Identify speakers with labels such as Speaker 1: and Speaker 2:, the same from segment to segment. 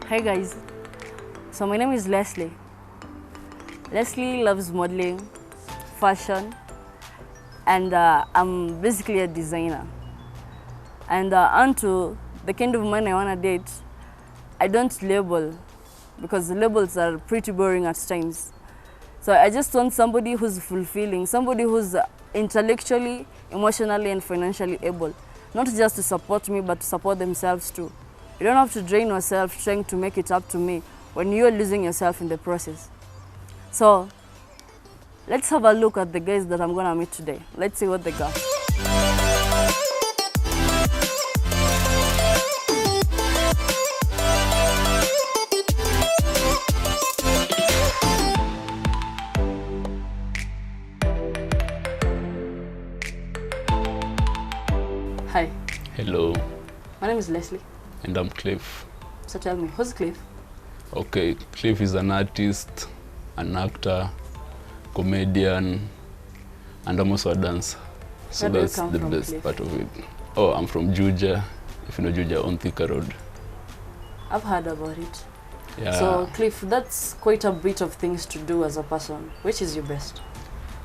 Speaker 1: Hi guys, so my name is Leslie. Leslie loves modeling, fashion, and I'm basically a designer. And onto the kind of man I want to date, I don't label because the labels are pretty boring at times. So I just want somebody who's fulfilling, somebody who's intellectually, emotionally, and financially able. Not just to support me, but to support themselves too. You don't have to drain yourself trying to make it up to me when you're losing yourself in the process. So let's have a look at the guys that I'm gonna meet today. Let's see what they got. Hi.
Speaker 2: Hello.
Speaker 1: My name is Leslie.
Speaker 2: And I'm Cliff.
Speaker 1: So tell me, who's Cliff?
Speaker 2: Okay, Cliff is an artist, an actor, comedian, and I'm also a dancer. So that's the best Cliff? Part of it. Oh, I'm from Juja. If you know Juja, on Thika Road.
Speaker 1: I've heard about it.
Speaker 2: Yeah.
Speaker 1: So Cliff, that's quite a bit of things to do as a person. Which is your best?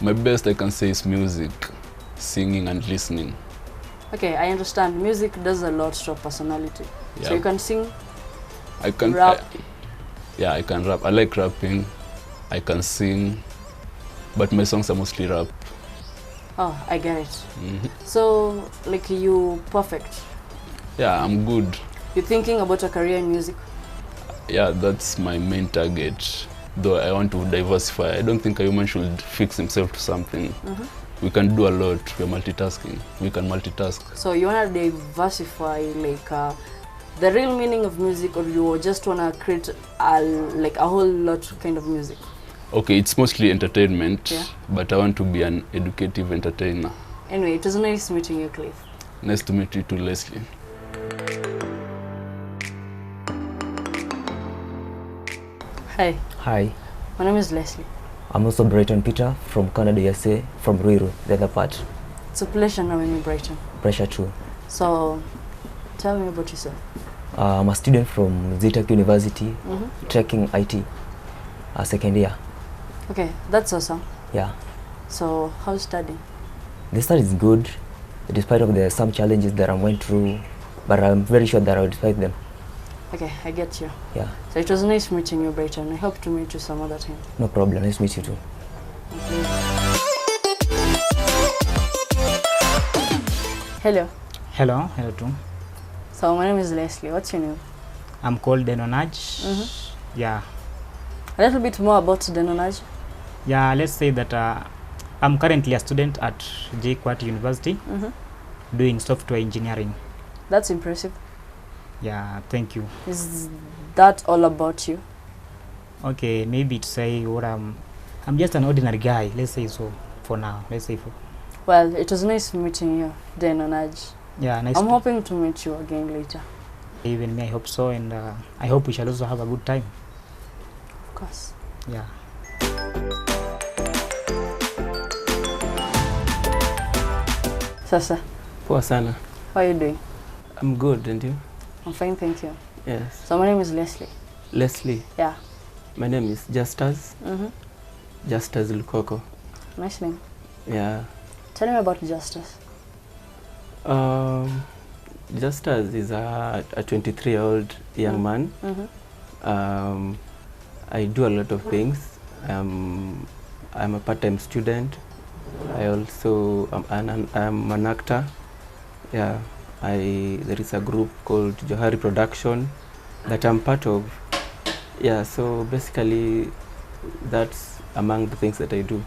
Speaker 2: My best I can say is music, singing and listening.
Speaker 1: Okay, I understand. Music does a lot to a personality. Yeah. So you can sing,
Speaker 2: I can rap. Yeah, I can rap. I like rapping. I can sing, but my songs are mostly rap.
Speaker 1: Oh, I get it. So, like, you perfect?
Speaker 2: Yeah, I'm good.
Speaker 1: You're thinking about a career in music?
Speaker 2: Yeah, that's my main target. Though I want to diversify. I don't think a human should fix himself to something. We can do a lot. We're multitasking. We can multitask.
Speaker 1: So you want to diversify, like, the real meaning of music, or you just want to create like a whole lot kind of music?
Speaker 2: Okay, it's mostly entertainment,
Speaker 1: yeah.
Speaker 2: But I want to be an educative entertainer.
Speaker 1: Anyway, it was nice meeting you, Cliff.
Speaker 2: Nice to meet you too, Leslie.
Speaker 1: Hi.
Speaker 3: Hi.
Speaker 1: My name is Leslie.
Speaker 3: I'm also Brighton Peter from Canada, USA, from Ruiru, the other part.
Speaker 1: It's a pleasure knowing you, Brighton.
Speaker 3: Pleasure too.
Speaker 1: So, tell me about yourself.
Speaker 3: I'm a student from ZTech University, tracking IT, second year.
Speaker 1: Okay, that's awesome.
Speaker 3: Yeah.
Speaker 1: So, how's studying?
Speaker 3: The study is good, despite of some challenges that I'm going through, but I'm very sure that I'll despite them.
Speaker 1: Okay, I get you.
Speaker 3: Yeah.
Speaker 1: So it was nice meeting you, Brighton. I hope to meet you some other time.
Speaker 3: No problem. Nice to meet you too.
Speaker 1: Okay. Hello.
Speaker 4: Hello too.
Speaker 1: So my name is Leslie. What's your name?
Speaker 4: I'm called Denonaj. Yeah.
Speaker 1: A little bit more about Denonaj.
Speaker 4: Yeah, let's say that I'm currently a student at JKUAT University doing software engineering.
Speaker 1: That's impressive.
Speaker 4: Yeah, thank you.
Speaker 1: Is that all about you?
Speaker 4: Okay, maybe to say what I'm just an ordinary guy, let's say so for now. Let's say for.
Speaker 1: Well, it was nice meeting you, Denonaj.
Speaker 4: Yeah, nice.
Speaker 1: I'm hoping to meet you again later.
Speaker 4: Even me, I hope so, and I hope we shall also have a good time.
Speaker 1: Of course.
Speaker 4: Yeah.
Speaker 1: Sasa.
Speaker 5: Poa sana.
Speaker 1: How are you doing?
Speaker 5: I'm good, and you?
Speaker 1: I'm fine, thank you.
Speaker 5: Yes.
Speaker 1: So my name is Leslie.
Speaker 5: Leslie.
Speaker 1: Yeah.
Speaker 5: My name is Justus. Justus Lukoko.
Speaker 1: Nice name.
Speaker 5: Yeah.
Speaker 1: Tell me about Justus.
Speaker 5: Justus is a 23-year-old young man. I do a lot of things. I'm a part-time student. I also I'm an actor. Yeah. There is a group called Johari Production that I'm part of. Yeah, so basically that's among the things that I do.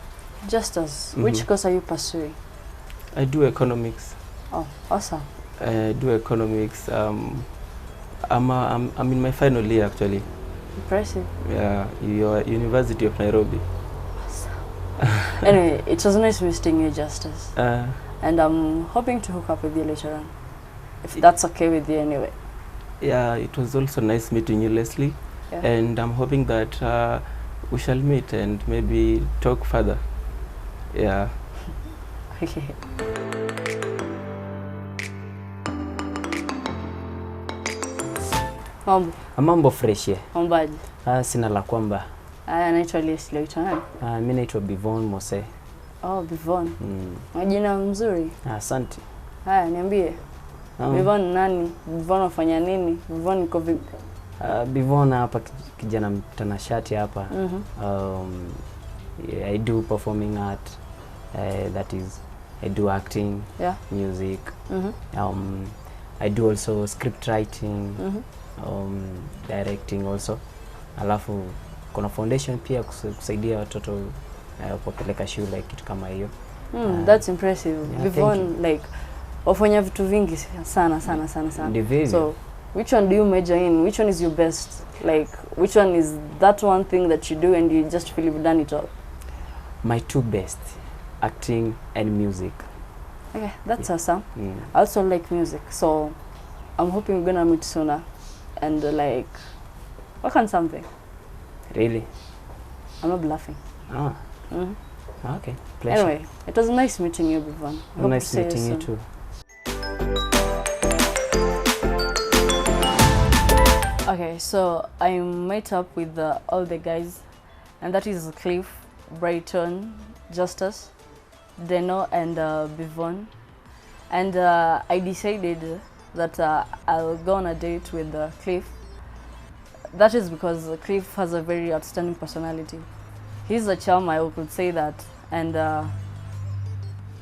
Speaker 1: Justus, which course are you pursuing?
Speaker 5: I do economics.
Speaker 1: Oh, awesome.
Speaker 5: I do economics. I'm in my final year actually.
Speaker 1: Impressive.
Speaker 5: Yeah, University of Nairobi.
Speaker 1: Awesome. Anyway, it was nice meeting you, Justus. And I'm hoping to hook up with you later on. If that's okay with you anyway.
Speaker 5: Yeah, it was also nice meeting you, Leslie. Yeah. And I'm hoping that we shall meet and maybe talk further. Yeah.
Speaker 1: Okay. Mambo.
Speaker 6: Mambo fresh ye.
Speaker 1: Mambaji.
Speaker 6: Sina la kwamba.
Speaker 1: Naitwa Leslie, uitwa nani?
Speaker 6: Mimi naitwa Bivon Mose.
Speaker 1: Oh, Bivon. Majina mzuri.
Speaker 6: Asante.
Speaker 1: Haya, niambie. Bivon nani? Bivon wafanya nini? Bivon iko vipi?
Speaker 6: Bivon hapa kijana mtanashati hapa. Yeah, I do performing art. That is, I do acting, music. I do also script writing, directing also. Alafu kuna foundation pia kusaidia watoto kupeleka shule kitu kama hiyo.
Speaker 1: That's impressive.
Speaker 6: Yeah,
Speaker 1: Bivon like wafanya vitu vingi sana. So which one do you major in? Which one is your best? Like which one is that one thing that you do and you just feel you've done it all?
Speaker 6: My two best, acting and music.
Speaker 1: Okay, that's awesome. I also like music, so I'm hoping we're gonna meet sooner and like work on something.
Speaker 6: Really?
Speaker 1: I'm not bluffing.
Speaker 6: Okay, pleasure.
Speaker 1: Anyway, it was nice meeting you, Bivon.
Speaker 6: Nice meeting you too.
Speaker 1: Okay, so I met up with all the guys, and that is Cliff, Brighton, Justice, Deno, and Bivon. And I decided that I'll go on a date with Cliff. That is because Cliff has a very outstanding personality. He's a charm, I could say that, and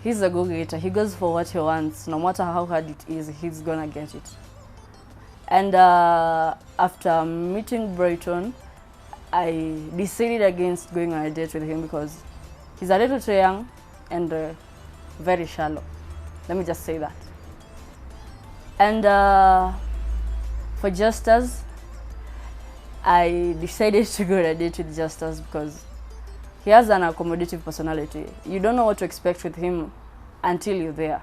Speaker 1: he's a go-getter. He goes for what he wants, no matter how hard it is, he's gonna get it. And after meeting Brighton, I decided against going on a date with him because he's a little too young and very shallow. Let me just say that. And for Justice, I decided to go on a date with Justice because he has an accommodative personality. You don't know what to expect with him until you're there.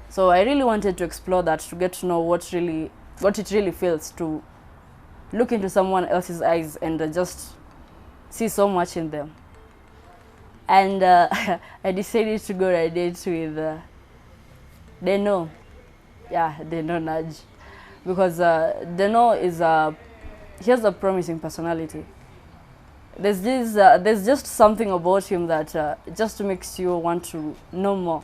Speaker 1: So I really wanted to explore that, to get to know what it really feels to look into someone else's eyes and just see so much in them. And I decided to go on a date with Deno. Yeah, Deno Nudge. Because Deno he has a promising personality. There's just something about him that just makes you want to know more.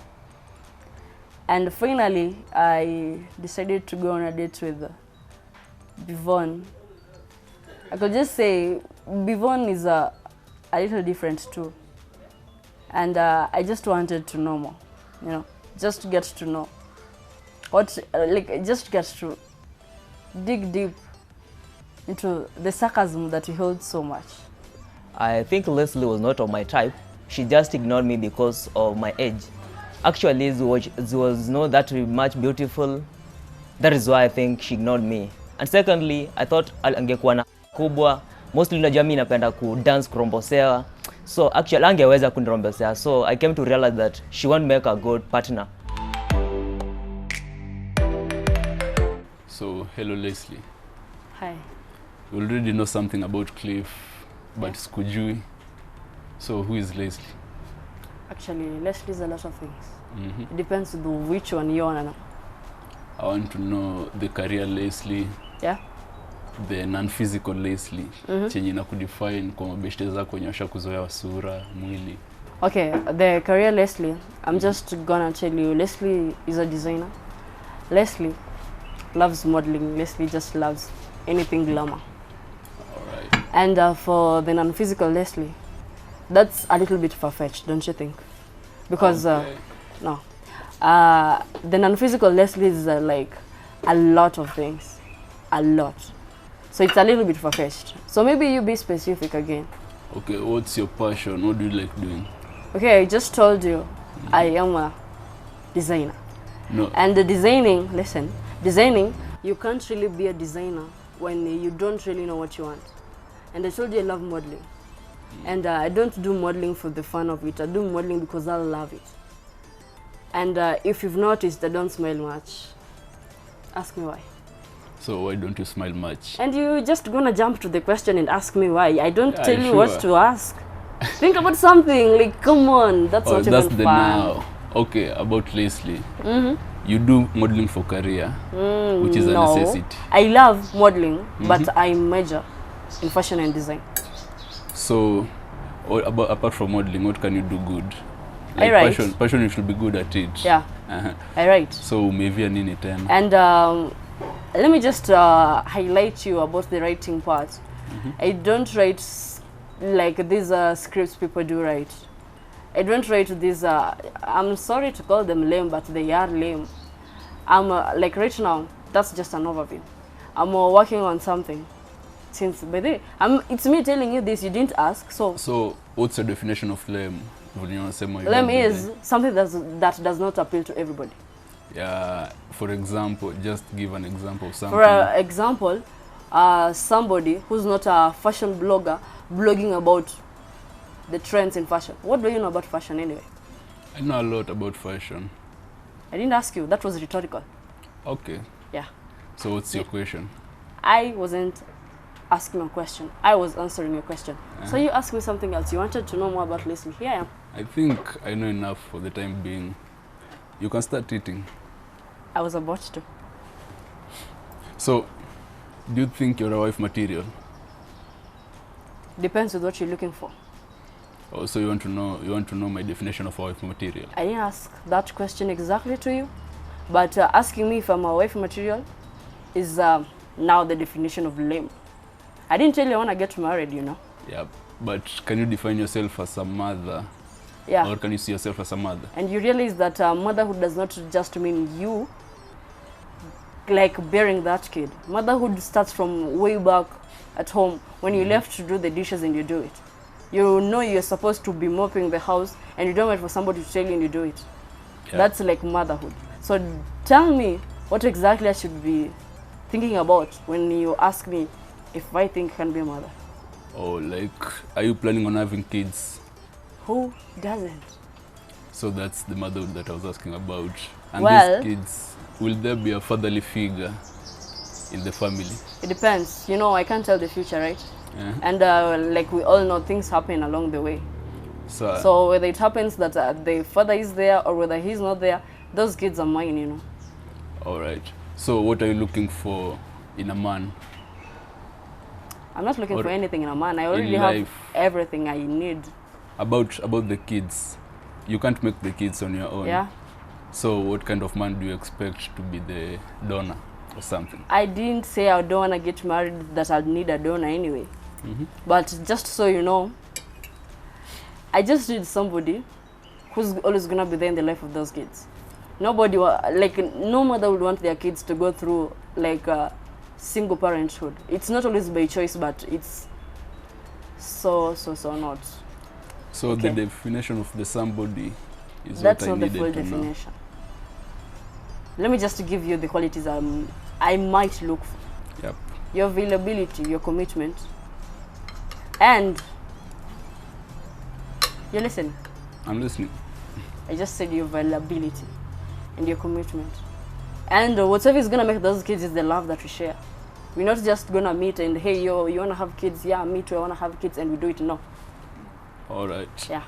Speaker 1: And finally, I decided to go on a date with Bivon. I could just say Bivon is a little different too. And I just wanted to know more, you know, just to get to know just get to dig deep into the sarcasm that he holds so much.
Speaker 3: I think Leslie was not of my type. She just ignored me because of my age. Actually, she was not that much beautiful. That is why I think she ignored me. And secondly, I thought angekuwa na kubwa. Mostly unajua mimi napenda ku dance kurombosewa. So actually angeweza kunirombosewa. So I came to realize that she won't make a good partner.
Speaker 2: So, hello Leslie.
Speaker 1: Hi.
Speaker 2: You already know something about Cliff, but sikujui. So, who is Leslie?
Speaker 1: Actually, Leslie is a lot of things. It depends on which one you want to know.
Speaker 2: I want to know the career Leslie.
Speaker 1: Yeah.
Speaker 2: The non-physical Leslie. Chenye na kudefine kwa mabeshte zako wenye washakuzoea sura, mwili.
Speaker 1: Okay, the career Leslie, I'm just gonna tell you, Leslie is a designer. Leslie loves modeling. Leslie just loves anything glamour.
Speaker 2: Alright.
Speaker 1: And for the non-physical Leslie, that's a little bit far-fetched, don't you think? Because no, the non-physical Leslie is like a lot of things, a lot. So it's a little bit far-fetched. So maybe you be specific again.
Speaker 2: Okay, what's your passion? What do you like doing?
Speaker 1: Okay, I just told you I am a designer.
Speaker 2: No.
Speaker 1: And the designing, listen, designing, you can't really be a designer when you don't really know what you want. And I told you I love modeling. And I don't do modeling for the fun of it. I do modeling because I love it. And if you've noticed, I don't smile much. Ask me why.
Speaker 2: So why don't you smile much?
Speaker 1: And you just gonna jump to the question and ask me why. I don't tell you
Speaker 2: sure.
Speaker 1: what to ask. Think about something, like come on, that's not
Speaker 2: that's
Speaker 1: even
Speaker 2: the
Speaker 1: fun.
Speaker 2: now. Okay, about Leslie. you do modeling for career, which is a necessity.
Speaker 1: I love modeling, but I major in fashion and design.
Speaker 2: So, apart from modeling, what can you do good?
Speaker 1: I write.
Speaker 2: Passion, you should be good at it.
Speaker 1: Yeah, I write.
Speaker 2: So, maybe nini tena.
Speaker 1: And let me just highlight you about the writing part. I don't write like these scripts people do write. I don't write these, I'm sorry to call them lame, but they are lame. I'm like right now, that's just an overview. I'm working on something. Since by the way, it's me telling you this, you didn't ask, so. So,
Speaker 2: what's your definition of lame?
Speaker 1: Lame is something that does not appeal to everybody.
Speaker 2: Yeah, for example, just give an example of something.
Speaker 1: For example, somebody who's not a fashion blogger blogging about the trends in fashion. What do you know about fashion anyway?
Speaker 2: I know a lot about fashion.
Speaker 1: I didn't ask you, that was rhetorical.
Speaker 2: Okay.
Speaker 1: Yeah.
Speaker 2: So what's your question?
Speaker 1: I wasn't asking a question, I was answering your question. So you asked me something else, you wanted to know more about Leslie. Here I am.
Speaker 2: I think I know enough for the time being. You can start eating.
Speaker 1: I was about to.
Speaker 2: So, do you think you're a wife material?
Speaker 1: Depends on what you're looking for.
Speaker 2: Oh, so you want to know my definition of a wife material?
Speaker 1: I didn't ask that question exactly to you, but asking me if I'm a wife material is now the definition of lame. I didn't tell you I want to get married, you know.
Speaker 2: Yeah, but can you define yourself as a mother?
Speaker 1: Yeah.
Speaker 2: Or can you see yourself as a mother? And
Speaker 1: you realize that motherhood does not just mean you, like bearing that kid. Motherhood starts from way back at home when you left to do the dishes and you do it. You know you're supposed to be mopping the house and you don't wait for somebody to tell you and you do it. Yeah. That's like motherhood. So tell me what exactly I should be thinking about when you ask me if I think I can be a mother.
Speaker 2: Oh, like, are you planning on having kids?
Speaker 1: Who doesn't?
Speaker 2: So that's the motherhood that I was asking about. And
Speaker 1: well,
Speaker 2: these kids, will there be a fatherly figure in the family? It
Speaker 1: depends. You know, I can't tell the future, right? Yeah. And like we all know, things happen along the way. So whether it happens that the father is there or whether he's not there, those kids are mine, you know.
Speaker 2: All right. So what are you looking for in a man?
Speaker 1: I'm not looking for anything in a man. I already have everything I need.
Speaker 2: About the kids, you can't make the kids on your own.
Speaker 1: Yeah.
Speaker 2: So what kind of man do you expect to be the donor or something?
Speaker 1: I didn't say I don't want to get married, that I'd need a donor anyway. But just so you know, I just need somebody who's always going to be there in the life of those kids. Nobody, like, no mother would want their kids to go through, like, single parenthood. It's not always by choice, but it's so not.
Speaker 2: So the definition of the somebody is
Speaker 1: that's
Speaker 2: what I needed to know.
Speaker 1: That's not the full definition. Let me just give you the qualities I might look for.
Speaker 2: Yep.
Speaker 1: Your availability, your commitment, and you're listening.
Speaker 2: I'm listening.
Speaker 1: I just said your availability and your commitment. And whatever is going to make those kids is the love that we share. We're not just going to meet and, hey, yo, you want to have kids? Yeah, me too, I want to have kids, and we do it. No.
Speaker 2: All right.
Speaker 1: Yeah.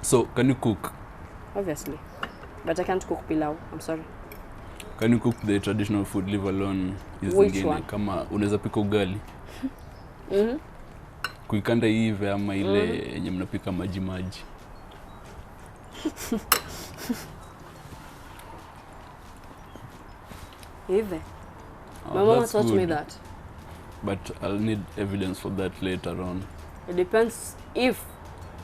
Speaker 2: So, can you cook?
Speaker 1: Obviously. But I can't cook pilau. I'm sorry.
Speaker 2: Can you cook the traditional food, leave alone
Speaker 1: which one?
Speaker 2: Kama unaweza pika ugali? Kuikanda hivi ama ile yenye mnapika maji maji?
Speaker 1: Hivi. My mama taught me that.
Speaker 2: But I'll need evidence for that later on.
Speaker 1: It depends if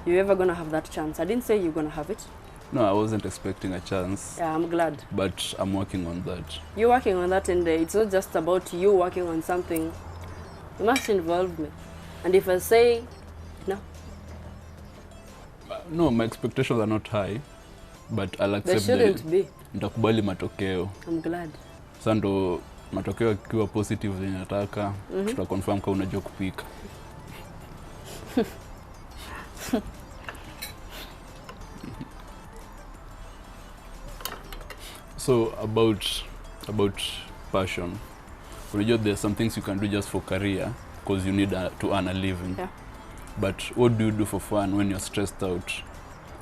Speaker 1: you're ever going to have that chance. I didn't say you're going to have it.
Speaker 2: No, I wasn't expecting a chance.
Speaker 1: Yeah, I'm glad.
Speaker 2: But I'm working on that.
Speaker 1: You're working on that, and it's not just about you working on something. You must involve me. And if I say no?
Speaker 2: No, my expectations are not high, but I'll accept.
Speaker 1: They shouldn't be.
Speaker 2: Nitakubali matokeo.
Speaker 1: I'm glad.
Speaker 2: Sasa ndo matokeo yakiwa positive zenye nataka, tutaconfirm kama unajua kupika. So about passion, unajua there's some things you can do just for career because you need to earn a living.
Speaker 1: Yeah.
Speaker 2: But what do you do for fun when you're stressed out?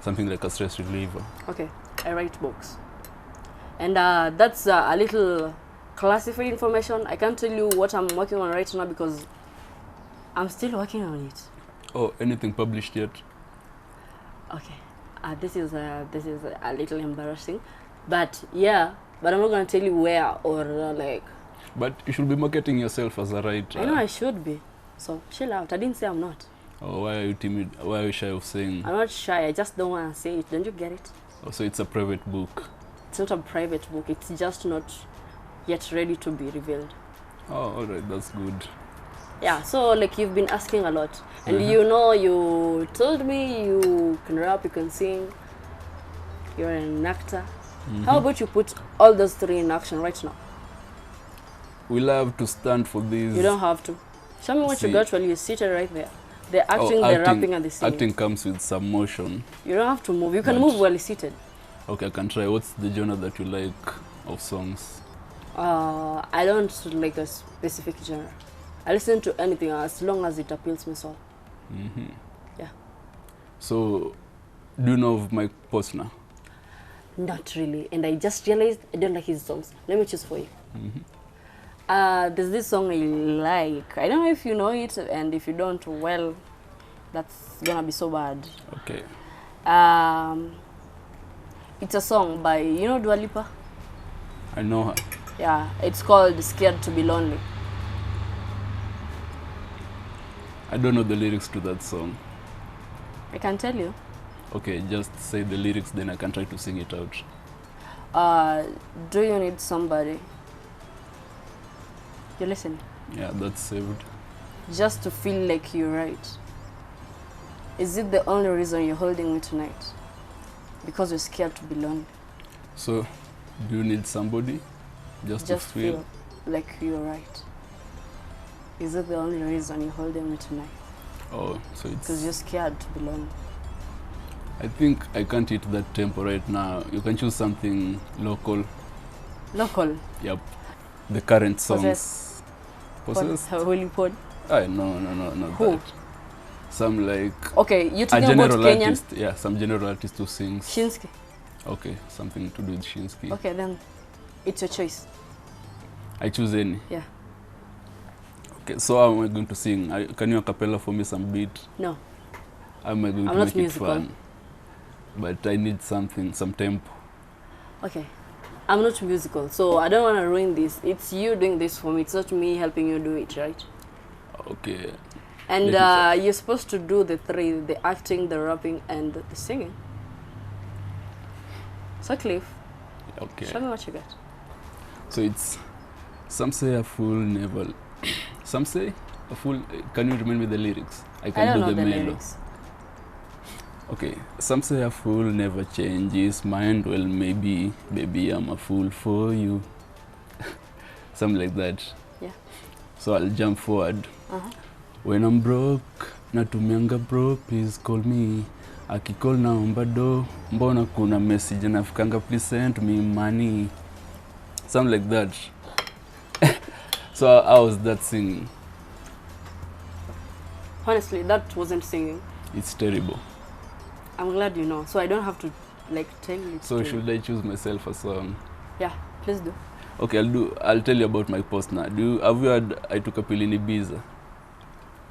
Speaker 2: Something like a stress reliever.
Speaker 1: Okay, I write books. And that's a little classified information. I can't tell you what I'm working on right now because I'm still working on it.
Speaker 2: Oh, anything published yet?
Speaker 1: Okay, this is a little embarrassing, but yeah, but I'm not gonna tell you where or like.
Speaker 2: But you should be marketing yourself as a writer.
Speaker 1: I know I should be, so chill out. I didn't say I'm not.
Speaker 2: Oh, why are you timid? Why are you shy of saying?
Speaker 1: I'm not shy. I just don't want to say it. Don't you get it?
Speaker 2: Oh, so it's a private book.
Speaker 1: It's not a private book. It's just not yet ready to be revealed.
Speaker 2: Oh, all right, that's good.
Speaker 1: Yeah, so like you've been asking a lot, and you know, you told me you can rap, you can sing, you're an actor. How about you put all those three in action right now?
Speaker 2: We'll have to stand for this.
Speaker 1: You don't have to. Show me what you got while you're seated right there. The acting, the rapping, and the singing.
Speaker 2: Acting comes with some motion.
Speaker 1: You don't have to move. You can move while you're seated.
Speaker 2: Okay, I can try. What's the genre that you like of songs?
Speaker 1: I don't like a specific genre. I listen to anything as long as it appeals my soul. Yeah.
Speaker 2: So, do you know of Mike Posner?
Speaker 1: Not really. And I just realized I don't like his songs. Let me choose for you. There's this song I like. I don't know if you know it, and if you don't, well, that's gonna be so bad.
Speaker 2: Okay.
Speaker 1: It's a song by, you know Dua Lipa?
Speaker 2: I know her.
Speaker 1: Yeah, it's called Scared to Be Lonely.
Speaker 2: I don't know the lyrics to that song.
Speaker 1: I can tell you.
Speaker 2: Okay, just say the lyrics, then I can try to sing it out.
Speaker 1: Do you need somebody? You listen.
Speaker 2: Yeah, that's saved.
Speaker 1: Just to feel like you're right. Is it the only reason you're holding me tonight? Because you're scared to be lonely.
Speaker 2: So, do you need somebody? Just to
Speaker 1: feel like you're right. Is it the only reason you're holding me tonight?
Speaker 2: Oh, so it's...
Speaker 1: Because you're scared to be lonely.
Speaker 2: I think I can't hit that tempo right now. You can choose something local.
Speaker 1: Local?
Speaker 2: Yep. The current songs. Possessed?
Speaker 1: Holy Pod?
Speaker 2: No, not
Speaker 1: Who?
Speaker 2: that. Some like...
Speaker 1: Okay, you're talking
Speaker 2: a
Speaker 1: about
Speaker 2: general
Speaker 1: Kenyan?
Speaker 2: artist. Yeah, some general artist who sings.
Speaker 1: Shinsky?
Speaker 2: Okay, something to do with Shinsky.
Speaker 1: Okay, then it's your choice.
Speaker 2: I choose any?
Speaker 1: Yeah.
Speaker 2: Okay, so how am I going to sing? Can you a cappella for me some beat?
Speaker 1: No.
Speaker 2: How am I going to
Speaker 1: not
Speaker 2: make
Speaker 1: musical.
Speaker 2: it fun? But I need something, some tempo.
Speaker 1: Okay. I'm not musical, so I don't want to ruin this. It's you doing this for me. It's not me helping you do it, right?
Speaker 2: Okay.
Speaker 1: And you're supposed to do the three, the acting, the rapping, and the singing. So Cliff,
Speaker 2: Okay.
Speaker 1: show me what you got.
Speaker 2: So it's, some say a fool never, some say a fool, can you remind me the lyrics? I can
Speaker 1: I don't
Speaker 2: do
Speaker 1: know
Speaker 2: the
Speaker 1: the
Speaker 2: melody.
Speaker 1: lyrics.
Speaker 2: Okay, some say a fool never changes mind. Well, maybe I'm a fool for you. Something like that.
Speaker 1: Yeah.
Speaker 2: So I'll jump forward. When I'm broke, natumianga bro, please call me. Akicall naomba do, mbona kuna message nafikanga, please send me money. Something like that. So how was that singing?
Speaker 1: Honestly, that wasn't singing.
Speaker 2: It's terrible.
Speaker 1: I'm glad you know, so I don't have to like tell you.
Speaker 2: So should I choose myself a song?
Speaker 1: Yeah, please do.
Speaker 2: Okay, I'll tell you about my post now. Have you heard I Took a Pill in Ibiza?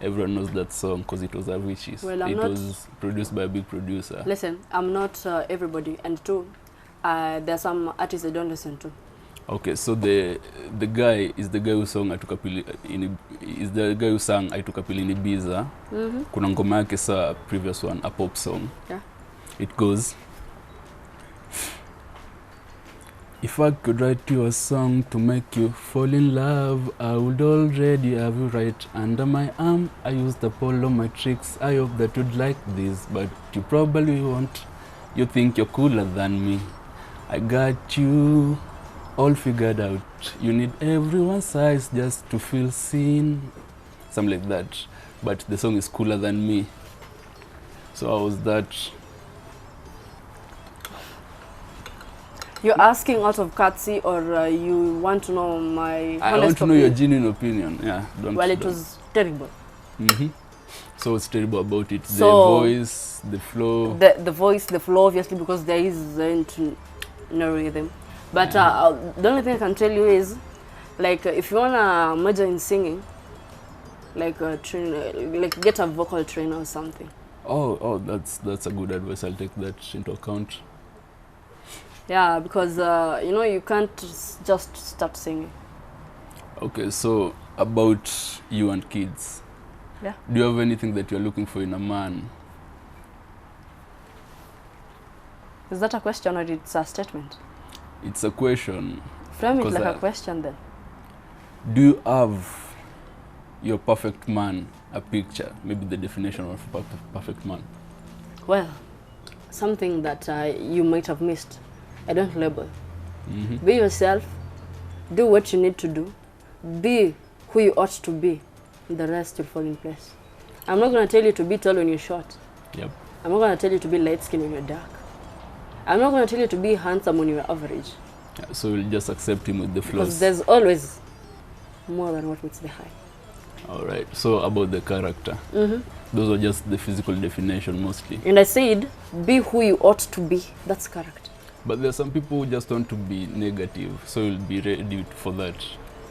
Speaker 2: Everyone knows that song because it was Avicii's.
Speaker 1: Well,
Speaker 2: it was produced by a big producer.
Speaker 1: Listen, I'm not everybody, and two, there's some artists I don't listen to.
Speaker 2: Okay, so the guy is the guy who sang I Took a Pill is the guy who sang I Took a Pill in Ibiza. Kuna ngoma yake sa previous one, a pop song.
Speaker 1: Yeah.
Speaker 2: It goes, if I could write you a song to make you fall in love, I would already have you right under my arm. I used up all of my tricks. I hope that you'd like this, but you probably won't. You think you're cooler than me. I got you all figured out. You need everyone's eyes just to feel seen. Something like that. But the song is cooler than me. So how was that?
Speaker 1: You're asking out of courtesy, or you want to know my honest
Speaker 2: I want to know
Speaker 1: opinion?
Speaker 2: your genuine opinion. Yeah.
Speaker 1: Well, it was terrible.
Speaker 2: So what's terrible about it?
Speaker 1: So,
Speaker 2: the voice, the flow.
Speaker 1: The voice, the flow, obviously, because there isn't no rhythm. But the only thing I can tell you is, like, if you wanna major in singing, like get a vocal trainer or something.
Speaker 2: Oh, that's a good advice. I'll take that into account.
Speaker 1: Yeah, because you know, you can't just start singing.
Speaker 2: Okay, so about you and kids.
Speaker 1: Yeah.
Speaker 2: Do you have anything that you're looking for in a man?
Speaker 1: Is that a question or it's a statement?
Speaker 2: It's a question.
Speaker 1: Frame it like a question then.
Speaker 2: Do you have your perfect man a picture? Maybe the definition of perfect man.
Speaker 1: Well, something that you might have missed. I don't label.
Speaker 2: Mm-hmm.
Speaker 1: Be yourself. Do what you need to do. Be who you ought to be. The rest will fall in place. I'm not going to tell you to be tall when you're short.
Speaker 2: Yep.
Speaker 1: I'm not going to tell you to be light skinned when you're dark. I'm not going to tell you to be handsome when you're average.
Speaker 2: Yeah, so you'll just accept him with the flaws.
Speaker 1: Because there's always more than what meets the eye.
Speaker 2: All right. So about the character.
Speaker 1: Mm-hmm.
Speaker 2: Those are just the physical definition mostly.
Speaker 1: And I said, be who you ought to be. That's character.
Speaker 2: But there are some people who just want to be negative. So you'll be ready for that.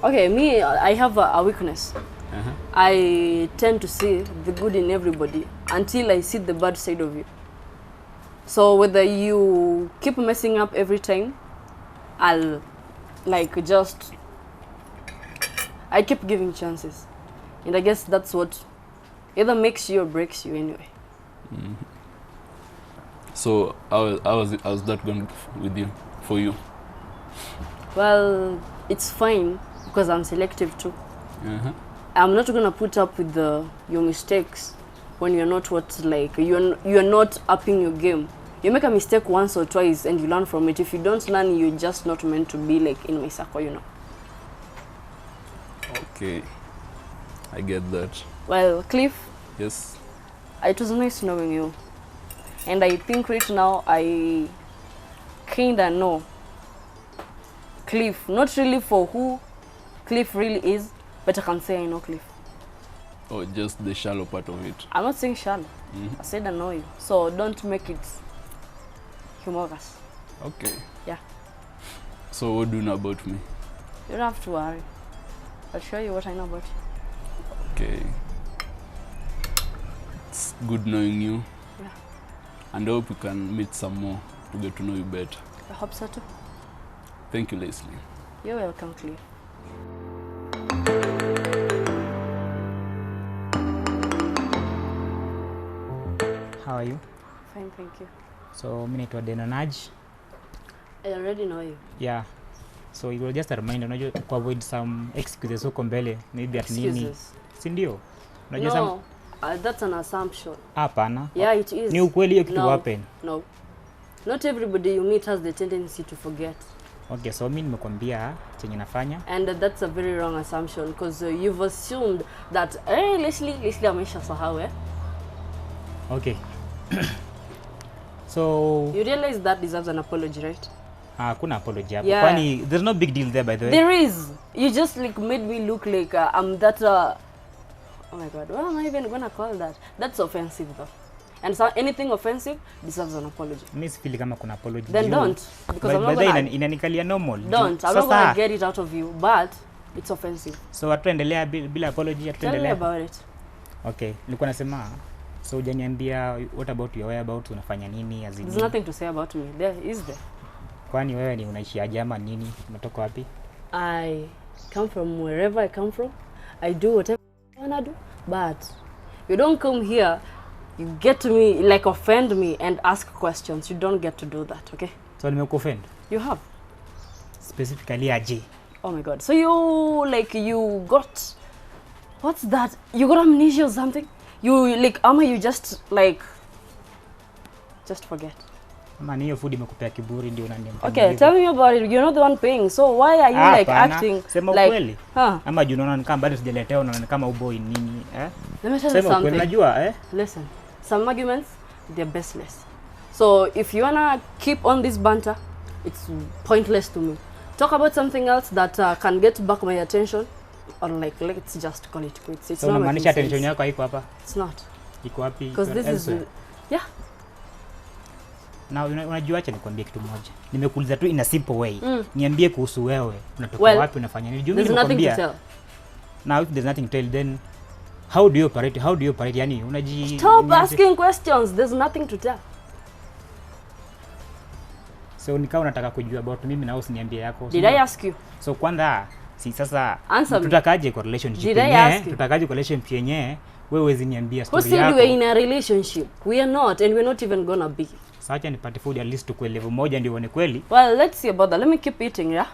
Speaker 1: Okay, me, I have a weakness.
Speaker 2: Uh-huh.
Speaker 1: I tend to see the good in everybody until I see the bad side of you. So whether you keep messing up every time, I keep giving chances. And I guess that's what either makes you or breaks you anyway.
Speaker 2: Mm-hmm. So how's that going with you, for you?
Speaker 1: Well, it's fine because I'm selective too.
Speaker 2: Uh-huh.
Speaker 1: I'm not gonna put up with your mistakes when you're not you're not upping your game. You make a mistake once or twice and you learn from it. If you don't learn, you're just not meant to be like in my circle, you know.
Speaker 2: Okay, I get that.
Speaker 1: Well, Cliff,
Speaker 2: Yes.
Speaker 1: it was nice knowing you. And I think right now I kinda know Cliff. Not really for who Cliff really is, but I can say I know Cliff.
Speaker 2: Or just the shallow part of it.
Speaker 1: I'm not saying shallow.
Speaker 2: Mm-hmm.
Speaker 1: I said I know you. So don't make it humorous.
Speaker 2: Okay.
Speaker 1: Yeah.
Speaker 2: So what do you know about me?
Speaker 1: You don't have to worry. I'll show you what I know about you.
Speaker 2: Okay. It's good knowing you.
Speaker 1: Yeah.
Speaker 2: And I hope we can meet some more to get to know you better.
Speaker 1: I hope so too.
Speaker 2: Thank you, Leslie.
Speaker 1: You're welcome, Cliff.
Speaker 4: How are you?
Speaker 1: Fine, thank you.
Speaker 4: So mimi naitwa Denonaj.
Speaker 1: I already know you.
Speaker 4: Yeah. So it was just a reminder, unajua to avoid some excuses huko mbele, maybe at nini.
Speaker 1: Excuses.
Speaker 4: Si ndio? Unajua some
Speaker 1: No, that's an assumption.
Speaker 4: hapana.
Speaker 1: Yeah, it is.
Speaker 4: Ni ukweli hiyo kitu
Speaker 1: No.
Speaker 4: happen.
Speaker 1: No. Not everybody you meet has the tendency to forget.
Speaker 4: Okay, so mimi nimekwambia chenye nafanya.
Speaker 1: And that's a very wrong assumption because you've assumed that, Leslie amesha sahau, eh?
Speaker 4: Okay. So
Speaker 1: You realize that deserves an apology, right?
Speaker 4: kuna apology hapo.
Speaker 1: Yeah.
Speaker 4: Kwani there's no big deal there, by the way.
Speaker 1: There is. You just made me look like I'm that. Oh my God, what am I even gonna call that? That's offensive, though. And so anything offensive deserves an apology.
Speaker 4: Mimi sifili kama kuna apology.
Speaker 1: Then
Speaker 4: juu.
Speaker 1: don't, because I'm not
Speaker 4: By the way,
Speaker 1: gonna.
Speaker 4: inanikalia normal.
Speaker 1: Don't. I'm not gonna get it out of you, but it's offensive.
Speaker 4: So hatuendelea bila apology,
Speaker 1: Tell me
Speaker 4: hatuendelea.
Speaker 1: about it.
Speaker 4: Okay, nilikuwa nasema so hujaniambia what about your whereabouts, unafanya nini azini?
Speaker 1: There's nothing to say about me. There is there.
Speaker 4: Kwani wewe ni unaishi aje ama nini? Umetoka wapi?
Speaker 1: I come from wherever I come from. I do whatever I wanna do, but you don't come here, you get to me, offend me and ask questions. You don't get to do that, okay?
Speaker 4: So nimekuoffend?
Speaker 1: You have.
Speaker 4: Specifically aje?
Speaker 1: Oh my God. So you got, what's that? You got amnesia or something? Ama you just forget.
Speaker 4: Ama ni hiyo food imekupea kiburi ndio unaniambia.
Speaker 1: Okay, tell me about it. You're not the one paying. So why are you acting
Speaker 4: sema ukweli?
Speaker 1: Huh?
Speaker 4: Ama juu unaona kama bado sijaletea, unaona kama uboi nini, eh?
Speaker 1: Let me tell you
Speaker 4: Sema
Speaker 1: something.
Speaker 4: ukweli, unajua,
Speaker 1: Listen, some arguments, they're baseless. So if you wanna keep on this banter, it's pointless to me. Talk about something else that can get back my attention, or like let's just call it quits. It's
Speaker 4: So
Speaker 1: not
Speaker 4: unamaanisha attention yako haiko hapa?
Speaker 1: It's not.
Speaker 4: Iko wapi?
Speaker 1: Because this is yeah.
Speaker 4: Now unajua acha nikwambie kitu moja. Nimekuuliza tu in a simple way. Niambie kuhusu wewe. Unatoka wapi, unafanya nini?
Speaker 1: There's nothing to tell.
Speaker 4: Now if there's nothing to tell, then how do you operate? Yani unaji
Speaker 1: Stop asking questions. There's nothing to tell.
Speaker 4: So nikao unataka kujua about mimi na usiniambie yako.
Speaker 1: Did I ask you?
Speaker 4: So kwanza si sasa
Speaker 1: tutakaje
Speaker 4: kwa relationship yenyewe? Tutakaje kwa relationship yenyewe? Wewe huwezi niambia story yako.
Speaker 1: Who said we're in a relationship? We are not, and we're not even gonna be.
Speaker 4: Sasa nipate food at least tukue level moja ndio uone kweli.
Speaker 1: Well, let's see about that. Let me keep eating, yeah?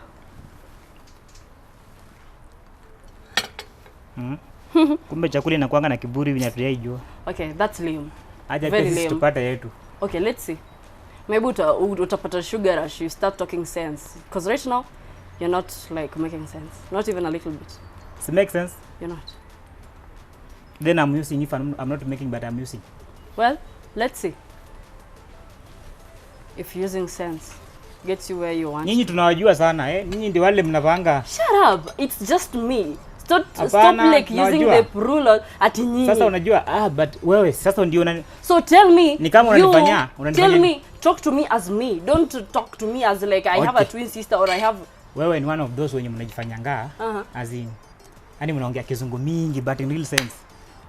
Speaker 4: Kumbe chakula inakuanga na kiburi vinatuyaijua.
Speaker 1: Okay, that's lame.
Speaker 4: Aja pesa tupate yetu.
Speaker 1: Okay, let's see. Maybe utapata sugar rush, you start talking sense. Because right now, you're not like making sense. Not even a little bit.
Speaker 4: Does it make sense?
Speaker 1: You're not.
Speaker 4: Then I'm using, if I'm not making, but I'm using.
Speaker 1: Well, let's see. If using sense gets you where you want.
Speaker 4: Nyinyi tunawajua sana nyinyi ndio wale mnapanga.
Speaker 1: Shut up. It's just me. Stop like using the plural ati nyinyi.
Speaker 4: Sasa unajua but wewe sasa ndio
Speaker 1: So tell me.
Speaker 4: Ni kama unanifanyia.
Speaker 1: Tell me, talk to me as me. Don't talk to me as like I have a twin sister or I have.
Speaker 4: Wewe ni one of those wenye mnajifanyanga as in. Yani mnaongea kizungu mingi but in real sense.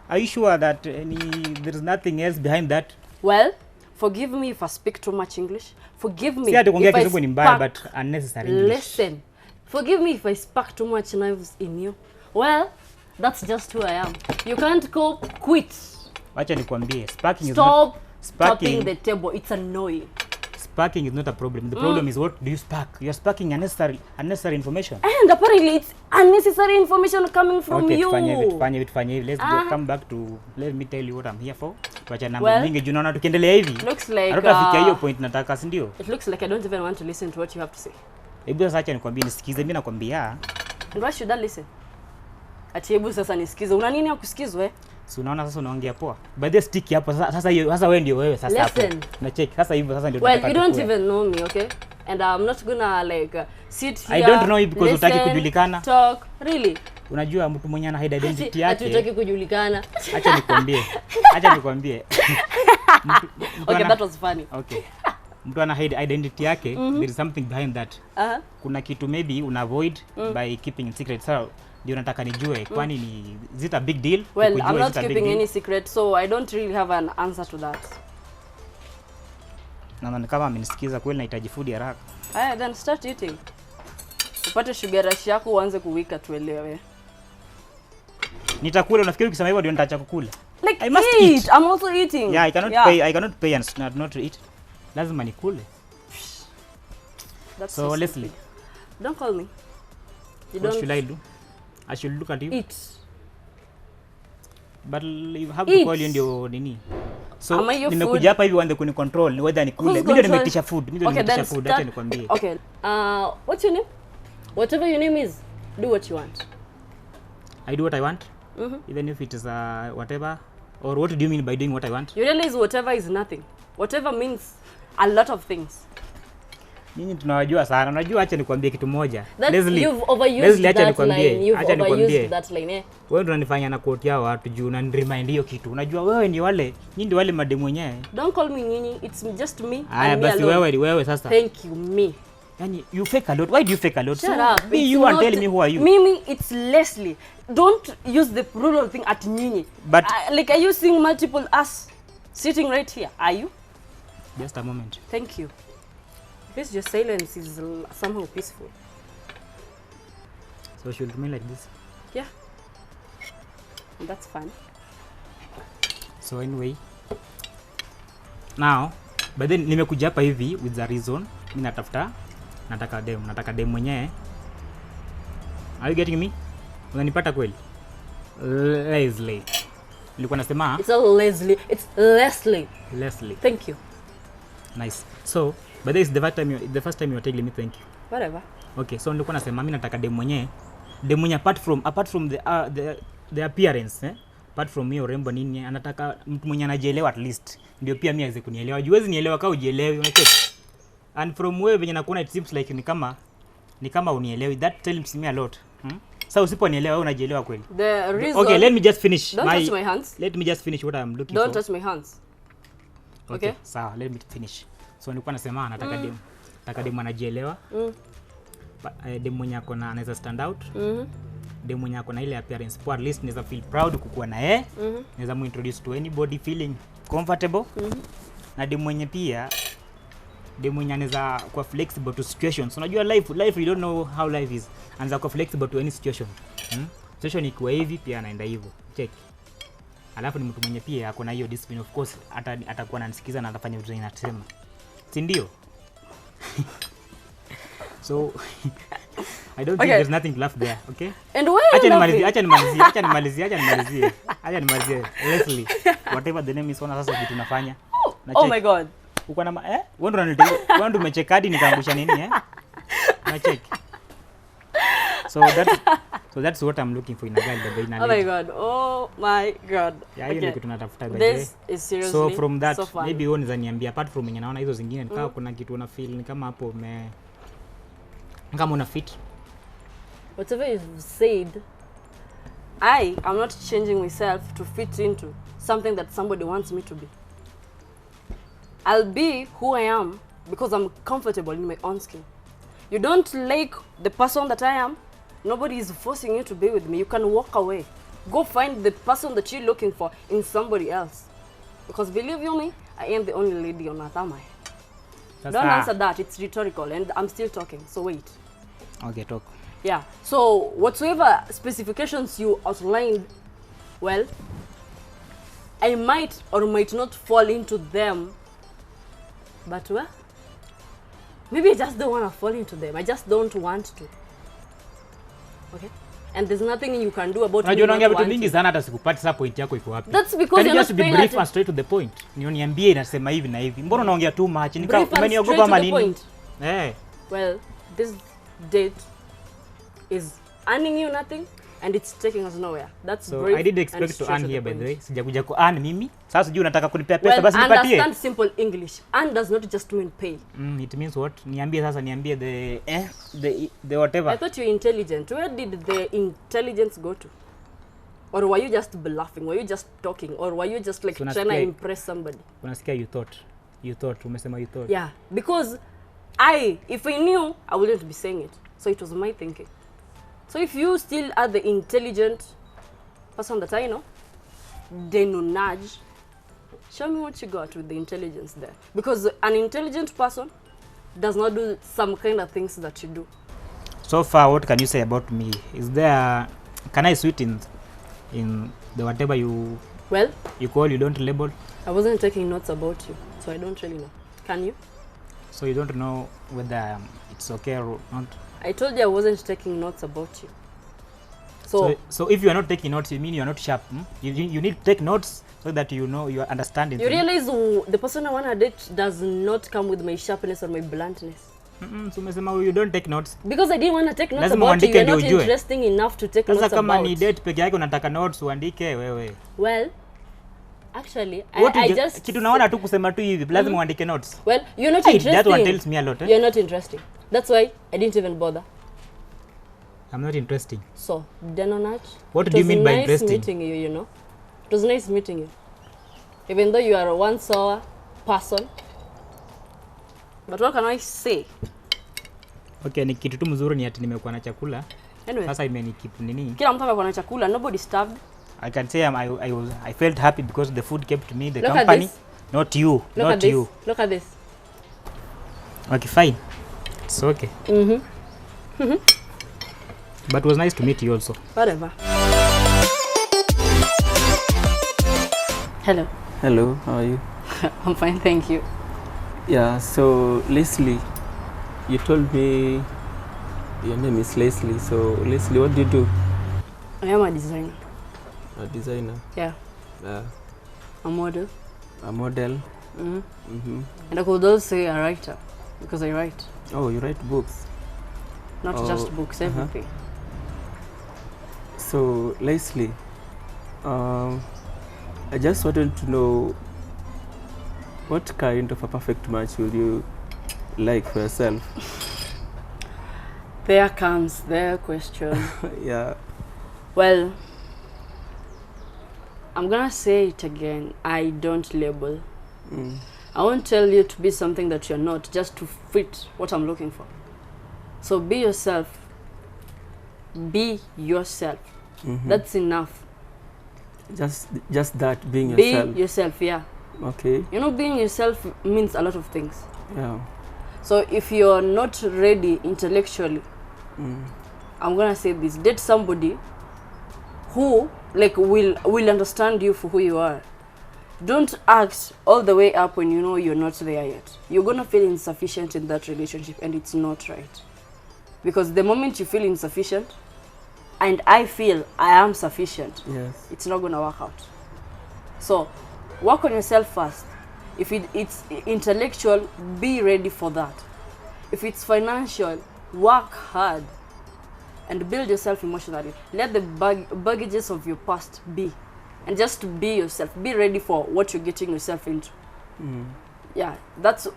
Speaker 4: Are you sure that there is nothing else behind that?
Speaker 1: Well, forgive me if I speak too much English. Forgive me
Speaker 4: if I but unnecessary English.
Speaker 1: Listen. Forgive me if I spark too much knives in you. Well, that's just who I am. You can't quit.
Speaker 4: Wacha nikwambie, sparking is
Speaker 1: not tapping the table. It's annoying.
Speaker 4: Sparking is not a problem. The problem is what do you spark? You're sparking unnecessary information.
Speaker 1: And apparently it's unnecessary information coming from you.
Speaker 4: Fanya hivi. Let's go come back to let me tell you what I'm here for. Wacha namba mingi juu naona tukiendelea hivi.
Speaker 1: Looks like
Speaker 4: hatutafikia hiyo point nataka, si ndio?
Speaker 1: It looks like I don't even want to listen to what you have to say.
Speaker 4: Hebu sasa acha nikwambie nisikize, mimi nakwambia.
Speaker 1: And why should I listen? Ati hebu sasa nisikize. Una nini ya kusikizwe?
Speaker 4: Si unaona sasa unaongea poa. By the stick hapo sasa wewe ndio wewe sasa hapo. Na check sasa hivyo sasa ndio
Speaker 1: tunataka. Well, you don't even know me, okay? And I'm not gonna like sit here.
Speaker 4: I don't know you because utaki kujulikana.
Speaker 1: Talk, really?
Speaker 4: Unajua mtu mwenye ana hide identity yake.
Speaker 1: Hatutaki kujulikana.
Speaker 4: Acha nikwambie.
Speaker 1: Okay, that was funny.
Speaker 4: Okay. Mtu ana hide identity yake, there is something behind that. Kuna kitu maybe una avoid by keeping it secret. So ndio nataka nijue kwani ni is it a big deal?
Speaker 1: Well, I'm not keeping any secret, so I don't really have an answer to that.
Speaker 4: Na kama amenisikiza kweli nahitaji food haraka.
Speaker 1: Then start eating. Upate sugar rush yako uanze kuwika tuelewe.
Speaker 4: Nitakula, unafikiri ukisema hivyo ndio nitaacha kukula?
Speaker 1: Like, I must eat. I'm also eating.
Speaker 4: Yeah, I cannot pay and not eat. Lazima nikule.
Speaker 1: That's
Speaker 4: so Leslie,
Speaker 1: don't call me.
Speaker 4: What should I do? I should look at you.
Speaker 1: Eat.
Speaker 4: But you have to call you ndio nini? So nimekuja hapa hivi uanze kuni control whether nikule. Mimi ndio nimeitisha food. Acha nikwambie.
Speaker 1: Okay. What's your name? Whatever your name is, do what you want.
Speaker 4: I do what I want? Even if it is whatever, or what do you mean by doing what I want?
Speaker 1: You realize whatever is nothing. Whatever means a lot of things.
Speaker 4: Nyinyi tunawajua sana. Unajua acha nikwambie kitu moja.
Speaker 1: Leslie, you've overused that line. Acha nikwambie.
Speaker 4: Wewe ndio unanifanya na quote yao watu juu na remind hiyo kitu. Unajua wewe ni wale, nyinyi ndio wale mademu wenyewe.
Speaker 1: Don't call me nyinyi. It's just me.
Speaker 4: Basi wewe sasa.
Speaker 1: Thank you, me.
Speaker 4: Yani you fake a lot. Why do you fake a lot?
Speaker 1: Shut up.
Speaker 4: Be you and tell me who are you.
Speaker 1: Mimi, it's Leslie. Don't use the plural thing at nyinyi.
Speaker 4: But
Speaker 1: like, are you seeing multiple us sitting right here? Are you?
Speaker 4: Just a moment.
Speaker 1: Thank you. Because your silence is somehow peaceful.
Speaker 4: So should it remain like this?
Speaker 1: Yeah. And that's fine.
Speaker 4: So anyway, now, but then nimekuja hapa hivi with the reason mimi nataka dem mwenyewe. Are you getting me? Unanipata kweli? Leslie. Nilikuwa nasema
Speaker 1: it's a Leslie. It's Leslie.
Speaker 4: Leslie.
Speaker 1: Thank you.
Speaker 4: Nice. So, but this is the first time you're telling me thank you.
Speaker 1: Whatever.
Speaker 4: Okay, so nilikuwa nasema mimi nataka dem mwenyewe apart from the appearance, apart from hiyo rembo nini, anataka mtu mwenye anajielewa at least. Ndio pia mimi aweze kunielewa. Huwezi nielewa kama ujielewi, unacheka. And from wewe venye nakuona it seems like ni kama unielewi. That tells me a lot. Sasa usiponielewa wewe unajielewa kweli?
Speaker 1: The reason.
Speaker 4: Okay, let me just finish.
Speaker 1: Don't touch my hands.
Speaker 4: Let me just finish what I'm looking
Speaker 1: Don't
Speaker 4: for.
Speaker 1: touch my hands.
Speaker 4: Okay. Sawa, let me finish. So nilikuwa nasema nataka dem. Nataka dem anajielewa. Dem mwenye ako na anaweza stand out. Dem mwenye ako na ile appearance poa, at least naweza feel proud kukuwa na yeye. Naweza mu introduce to anybody feeling comfortable. Na dem mwenye pia dem mwenye anaweza kuwa flexible to situations. Unajua life you don't know how life is. Anaweza kuwa flexible to any situation. Situation ikiwa hivi pia anaenda hivyo. Check. Alafu ni mtu mwenye pia ako na hiyo discipline, of course atakuwa ananisikiza na atafanya vitu ninasema. Si ndio? So I don't think there's nothing left there, okay?
Speaker 1: And where
Speaker 4: acha nimalizie. Leslie, whatever the name is, ona sasa vitu nafanya.
Speaker 1: Oh my god.
Speaker 4: Uko na wewe ndo unanitega. Wewe ndo umecheka hadi nikaangusha nini Na check. So that's what I'm looking for in a girl, the
Speaker 1: Oh my god. Oh my god.
Speaker 4: Yeah, hiyo ndio kitu natafuta by the way.
Speaker 1: This is seriously
Speaker 4: so from that
Speaker 1: so
Speaker 4: maybe wewe unaweza niambia apart from yenye naona hizo zingine nikaa kuna kitu una feel ni kama hapo kama una fit.
Speaker 1: Whatever you've said, I am not changing myself to fit into something that somebody wants me to be. I'll be who I am because I'm comfortable in my own skin. You don't like the person that I am, nobody is forcing you to be with me. You can walk away. Go find the person that you're looking for in somebody else. Because believe you me, I am the only lady on earth, am I? Don't answer that, it's rhetorical and I'm still talking, so wait.
Speaker 4: Okay, talk.
Speaker 1: Yeah, so whatsoever specifications you outlined, well, I might or might not fall into them, but well, maybe I just don't want to fall into them. I just don't want to. Okay? And there's nothing you can do about it.
Speaker 4: Unajua unaongea vitu mingi sana hata sikupati sasa point yako iko wapi.
Speaker 1: That's because you're
Speaker 4: just be brief and straight to the point. Niambie inasema hivi na hivi. Mbona unaongea too much? Umeniogopa ama nini?
Speaker 1: Well, this date is earning you nothing and it's taking us nowhere. That's
Speaker 4: so
Speaker 1: brief.
Speaker 4: I did expect to earn here by the way. Sijakuja ku earn mimi. Sasa sijui unataka kunipea pesa basi nipatie.
Speaker 1: Understand simple English. Earn does not just mean pay.
Speaker 4: It means what? Niambie the whatever.
Speaker 1: I thought you were intelligent. Where did the intelligence go to? Or were you just bluffing? Were you just talking? Or were you just like trying to impress somebody?
Speaker 4: Unasikia you thought. Umesema you thought.
Speaker 1: Yeah, because if I knew, I wouldn't be saying it. So it was my thinking. So if you still are the intelligent person that I know, then nudge, show me what you got with the intelligence there. Because an intelligent person does not do some kind of things that you do.
Speaker 4: So far, what can you say about me? Can I sweet in the whatever you call, you don't label?
Speaker 1: I wasn't taking notes about you, so I don't really know. Can you?
Speaker 4: So you don't know whether it's okay or not?
Speaker 1: I told you I wasn't taking notes about you.
Speaker 4: So if you are not taking notes, you mean you are not sharp. You need to take notes so that you know you are understanding.
Speaker 1: You realize the person I want to date does not come with my sharpness or my bluntness.
Speaker 4: So umesema you don't take notes.
Speaker 1: Because I didn't want to take notes about you. You're not interesting enough to take notes about.
Speaker 4: Sasa kama ni date peke yake unataka notes uandike wewe.
Speaker 1: Well, actually,
Speaker 4: I just kitu naona tu kusema tu hivi lazima uandike notes.
Speaker 1: Well, you're not interesting.
Speaker 4: That one tells me a lot.
Speaker 1: You're not interesting. That's why I didn't even bother.
Speaker 4: I'm not interesting.
Speaker 1: So, Denonat.
Speaker 4: What do you mean by interesting?
Speaker 1: It was nice meeting you, you know. It was nice meeting you. Even though you are a one-sour person. But what can I say?
Speaker 4: Okay, ni kitu tu mzuri ni ati nimekuwa na chakula.
Speaker 1: Anyway.
Speaker 4: Sasa imenikipu nini?
Speaker 1: Kila mtu amekuwa na chakula, nobody starved.
Speaker 4: I can say I felt happy because the food kept me, the company. Not you. Not you.
Speaker 1: Look at this.
Speaker 4: Okay, fine. It's okay. But it was nice to meet you also.
Speaker 1: Whatever. Hello.
Speaker 5: Hello, how are you?
Speaker 1: I'm fine, thank you.
Speaker 5: Yeah, so Leslie, you told me your name is Leslie. So Leslie, what do you do?
Speaker 1: I am a designer.
Speaker 5: A designer?
Speaker 1: Yeah. A model.
Speaker 5: A model?
Speaker 1: And I could also say a writer, because I write.
Speaker 5: Oh, you write books?
Speaker 1: Not just books, everything.
Speaker 5: So Leslie, I just wanted to know what kind of a perfect match will you like for yourself?
Speaker 1: There comes the question.
Speaker 5: Yeah.
Speaker 1: Well, I'm gonna say it again. I don't label. I won't tell you to be something that you're not, just to fit what I'm looking for. So be yourself. Be yourself. That's enough.
Speaker 5: Just that, being yourself.
Speaker 1: Be yourself, yeah.
Speaker 5: Okay.
Speaker 1: You know, being yourself means a lot of things.
Speaker 5: Yeah.
Speaker 1: So if you're not ready intellectually, I'm gonna say this: date somebody who like will understand you for who you are. Don't act all the way up when you know you're not there yet. You're gonna feel insufficient in that relationship, and it's not right. Because the moment you feel insufficient, and I feel I am sufficient,
Speaker 5: yes,
Speaker 1: it's not gonna work out. So work on yourself first. If it's intellectual, be ready for that. If it's financial, work hard and build yourself emotionally. Let the baggages of your past be, and just be yourself. Be ready for what you're getting yourself into. Yeah, that's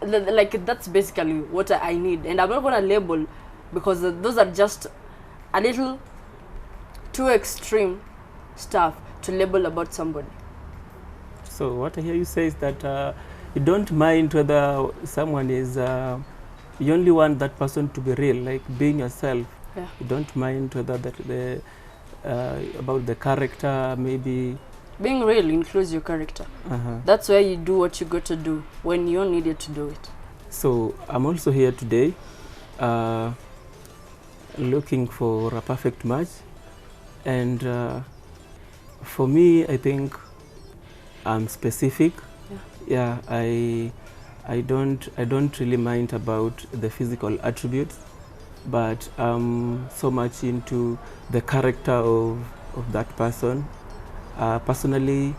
Speaker 1: basically what I need. And I'm not gonna label, because those are just a little too extreme stuff to label about somebody.
Speaker 5: So what I hear you say is that you don't mind whether someone is you only want that person to be real, like being yourself.
Speaker 1: Yeah.
Speaker 5: You don't mind whether that about the character, maybe.
Speaker 1: Being real includes your character. That's where you do what you got to do when you're needed to do it.
Speaker 5: So I'm also here today looking for a perfect match, and for me, I think I'm specific. Yeah, I don't really mind about the physical attributes, but I'm so much into the character of that person. Personally,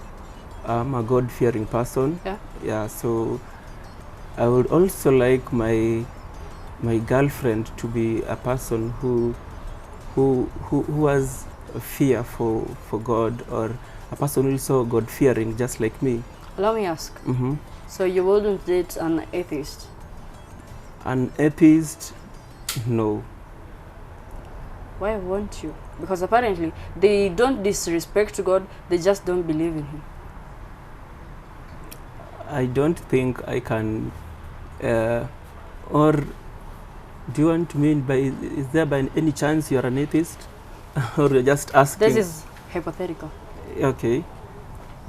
Speaker 5: I'm a God-fearing person. Yeah. So I would also like my girlfriend to be a person who has a fear for God, or a person also God-fearing, just like me.
Speaker 1: Allow me ask. So you wouldn't date an atheist?
Speaker 5: An atheist? No.
Speaker 1: Why won't you? Because apparently they don't disrespect God, they just don't believe in Him.
Speaker 5: I don't think I can, or do you want to mean by, is there by any chance you're an atheist? Or you're just asking?
Speaker 1: This is hypothetical.
Speaker 5: Okay,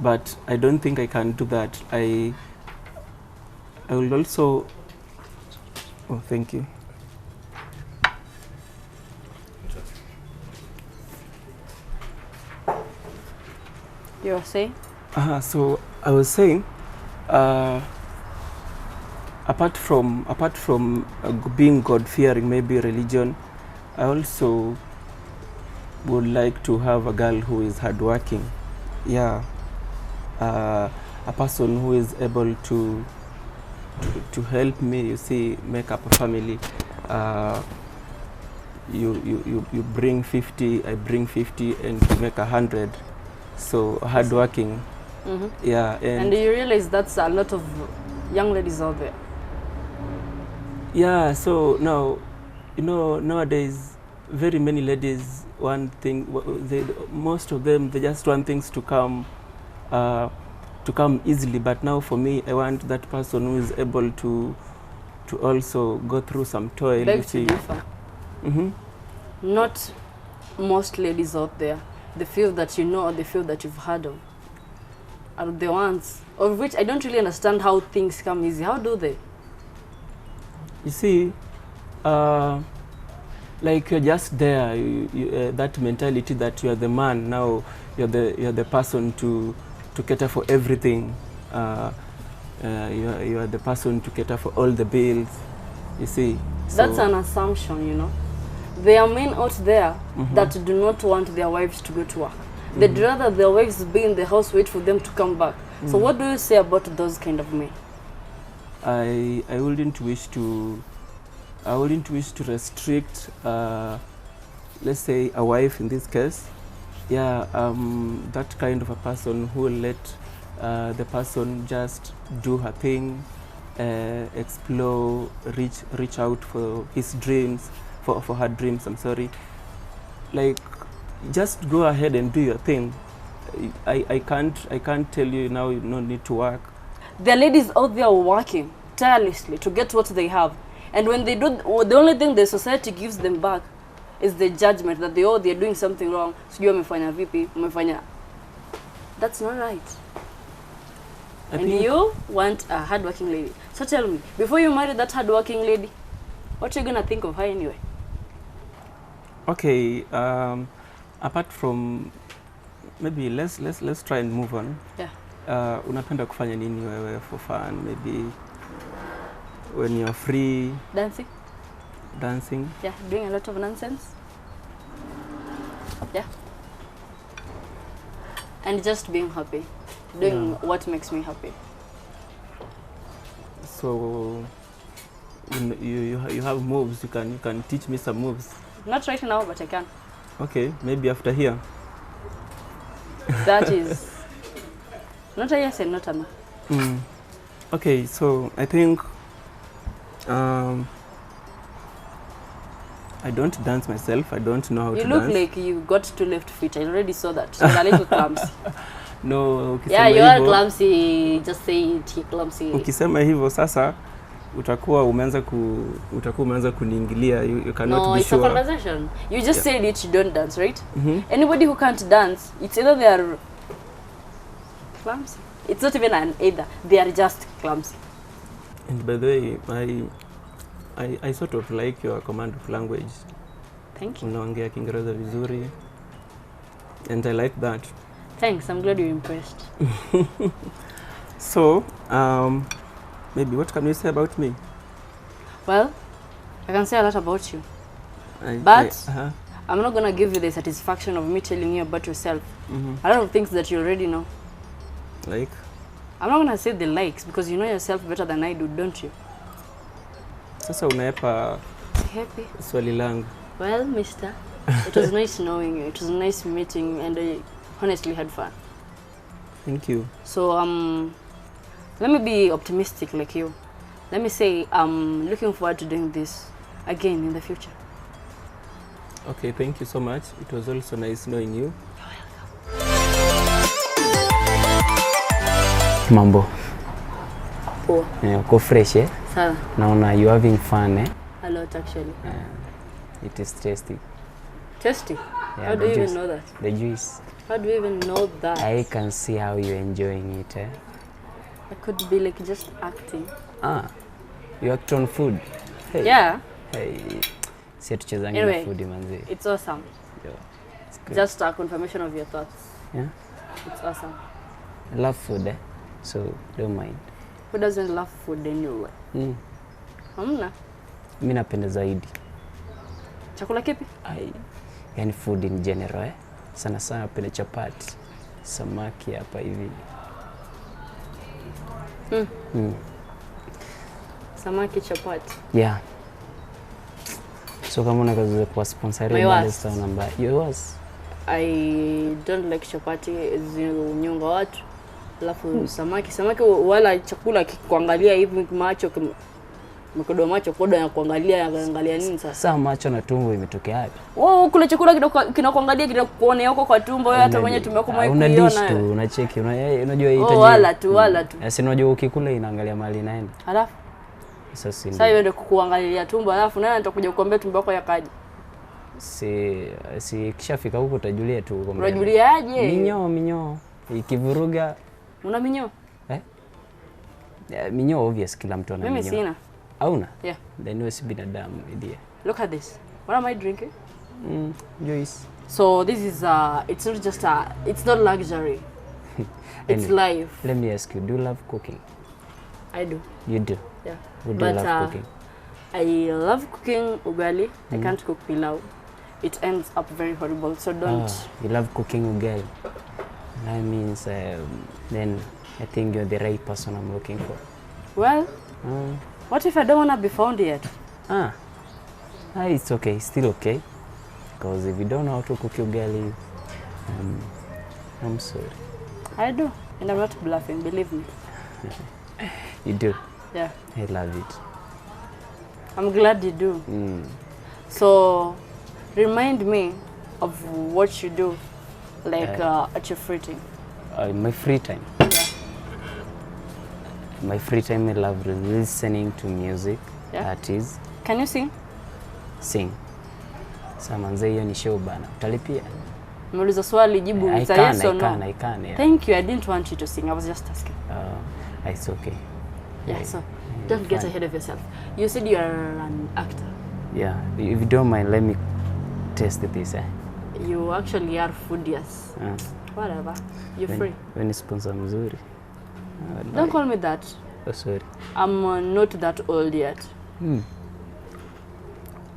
Speaker 5: but I don't think I can do that. I will also, oh, thank you.
Speaker 1: You were saying?
Speaker 5: So I was saying, apart from being God-fearing, maybe religion, I also would like to have a girl who is hardworking. Yeah, a person who is able to help me, you see, make up a family. You bring 50, I bring 50, and we make 100. So hardworking. Yeah,
Speaker 1: and you realize that's a lot of young ladies out there.
Speaker 5: Yeah, so now, you know, nowadays very many ladies want most of them, they just want things to come easily. But now for me, I want that person who is able to also go through some toil.
Speaker 1: Beg to differ. Not most ladies out there, the few that you know or the few that you've heard of, are the ones of which I don't really understand how things come easy. How do they?
Speaker 5: You see, like you're just there, that mentality that you are the man now, you're the person to cater for everything. You are the person to cater for all the bills. You see.
Speaker 1: That's an assumption, you know. There are men out there that do not want their wives to go to work. They'd rather their wives be in the house, wait for them to come back. So what do you say about those kind of men?
Speaker 5: I wouldn't wish to restrict, let's say, a wife in this case. Yeah, that kind of a person who will let the person just do her thing, explore, reach out for his dreams, for her dreams. I'm sorry. Like, just go ahead and do your thing. I can't tell you now you don't need to work.
Speaker 1: There are ladies out there working tirelessly to get what they have, and when they do, the only thing the society gives them back is the judgment that they're doing something wrong. Sijui umefanya vipi, umefanya. That's not right. And you want a hardworking lady. So tell me, before you marry that hardworking lady, what are you gonna think of her anyway?
Speaker 5: Okay, apart from, maybe let's try and move on.
Speaker 1: Yeah.
Speaker 5: Unapenda kufanya nini wewe for fun? Maybe when you're free.
Speaker 1: Dancing.
Speaker 5: Dancing.
Speaker 1: Yeah, doing a lot of nonsense. Yeah. And just being happy, doing what makes me happy.
Speaker 5: So you have moves. You can teach me some moves.
Speaker 1: Not right now, but I can.
Speaker 5: Okay, maybe after here.
Speaker 1: That is not a yes and not a no.
Speaker 5: Okay, so I think I don't dance myself. I don't know how to dance.
Speaker 1: You look like you got 2 left feet. I already saw that. So you're a little clumsy.
Speaker 5: No,
Speaker 1: yeah, you are clumsy. Just say it, you're clumsy.
Speaker 5: Ukisema hivyo sasa utakuwa umeanza kuniingilia. You cannot
Speaker 1: no,
Speaker 5: be
Speaker 1: it's
Speaker 5: sure.
Speaker 1: a conversation. You just said it, you don't dance, right? Anybody who can't dance, it's either they are clumsy. It's not even an either. They are just clumsy.
Speaker 5: And by the way, I sort of like your command of language.
Speaker 1: Thank you.
Speaker 5: Unaongea Kiingereza vizuri. And I like that.
Speaker 1: Thanks, I'm glad you're impressed.
Speaker 5: So, maybe what can you say about me?
Speaker 1: Well, I can say a lot about you. But I'm not going to give you the satisfaction of me telling you about yourself. A lot of things that you already know.
Speaker 5: Like?
Speaker 1: I'm not going to say the likes because you know yourself better than I do, don't you?
Speaker 5: Sasa unaepa
Speaker 1: happy
Speaker 5: swali langu.
Speaker 1: Well, mister, it was nice knowing you. It was nice meeting you, and I honestly had fun.
Speaker 5: Thank you.
Speaker 1: So, let me be optimistic like you. Let me say I'm looking forward to doing this again in the future.
Speaker 5: Okay, thank you so much. It was also nice knowing you.
Speaker 6: Mambo.
Speaker 1: Poa.
Speaker 6: Uko fresh eh?
Speaker 1: Sana.
Speaker 6: Naona you having fun eh?
Speaker 1: A lot actually.
Speaker 6: It is tasty.
Speaker 1: Tasty?
Speaker 6: Yeah,
Speaker 1: how do you even know that?
Speaker 6: The juice.
Speaker 1: How do you even know that?
Speaker 6: I can see how you're enjoying it eh?
Speaker 1: I could be like just acting.
Speaker 6: You act on food? Hey.
Speaker 1: Yeah.
Speaker 6: Hey. Si atuchezangi
Speaker 1: anyway,
Speaker 6: na food manzi.
Speaker 1: It's awesome.
Speaker 6: Yeah. It's good.
Speaker 1: Just a confirmation of your thoughts.
Speaker 6: Yeah?
Speaker 1: It's awesome.
Speaker 6: I love food eh? So don't mind.
Speaker 1: Who doesn't love food anyway? Hamna.
Speaker 6: Mimi napenda zaidi.
Speaker 1: Chakula kipi?
Speaker 6: Yani food in general eh? Sana sana napenda chapati. Samaki hapa hivi.
Speaker 1: Samaki chapati.
Speaker 6: Yeah. So kama unaweza kuwa sponsor ile namba. Yours.
Speaker 1: I don't like chapati nyonga watu. Alafu samaki wala chakula kuangalia hivi macho mkodo macho kodo na kuangalia nini sasa?
Speaker 6: Sasa macho na tumbo imetokea wapi?
Speaker 1: Kule chakula kinakuangalia kinakuonea huko kwa tumbo wewe hata mwenye tumbo yako mwenyewe
Speaker 6: una dish tu unacheki unajua hitaji.
Speaker 1: Wala tu.
Speaker 6: Sasa unajua ukikula inaangalia mali naenda.
Speaker 1: Alafu
Speaker 6: sasa
Speaker 1: hiyo ndio kukuangalia tumbo alafu nani atakuja kukuambia tumbo yako yakaje?
Speaker 6: Si kishafika huko utajulia tu huko mbele.
Speaker 1: Unajuliaje?
Speaker 6: Minyoo ikivuruga
Speaker 1: una minyoo?
Speaker 6: Minyoo obvious kila mtu ana minyoo.
Speaker 1: Mimi sina.
Speaker 6: Hauna?
Speaker 1: Yeah.
Speaker 6: Then wewe si binadamu idia.
Speaker 1: Look at this. What am I drinking?
Speaker 6: Juice.
Speaker 1: So this is it's not just it's not luxury. It's life.
Speaker 6: Let me ask you, do you love cooking?
Speaker 1: I do.
Speaker 6: You do?
Speaker 1: Yeah.
Speaker 6: Would you love cooking?
Speaker 1: I love cooking ugali. I can't cook pilau. It ends up very horrible. So don't.
Speaker 6: You love cooking ugali. That means then I think you're the right person I'm looking for.
Speaker 1: Well, what if I don't want to be found yet?
Speaker 6: It's okay. It's still okay. Because if you don't know how to cook ugali, I'm sorry.
Speaker 1: I do. And I'm not bluffing, believe me.
Speaker 6: You do?
Speaker 1: Yeah.
Speaker 6: I love it.
Speaker 1: I'm glad you do. So, remind me of what you do, like at your free time.
Speaker 6: My free time.
Speaker 1: Yeah.
Speaker 6: My free time, I love listening to music.
Speaker 1: Yeah.
Speaker 6: That is
Speaker 1: Can you sing?
Speaker 6: sing. Samanze hiyo ni show bana. Utalipia?
Speaker 1: Nimeuliza swali, jibu
Speaker 6: I
Speaker 1: it's a
Speaker 6: can,
Speaker 1: yes or
Speaker 6: I
Speaker 1: no.
Speaker 6: can, I can. Yeah.
Speaker 1: Thank you. I didn't want you to sing. I was just asking.
Speaker 6: It's okay.
Speaker 1: Yeah. So, don't get ahead of yourself. You said you are an actor.
Speaker 6: Yeah. If you don't mind, let me test this.
Speaker 1: You actually are foodies. Whatever. You're free.
Speaker 6: When sponsor mzuri.
Speaker 1: Don't call me that.
Speaker 6: Oh, sorry.
Speaker 1: I'm not that old yet.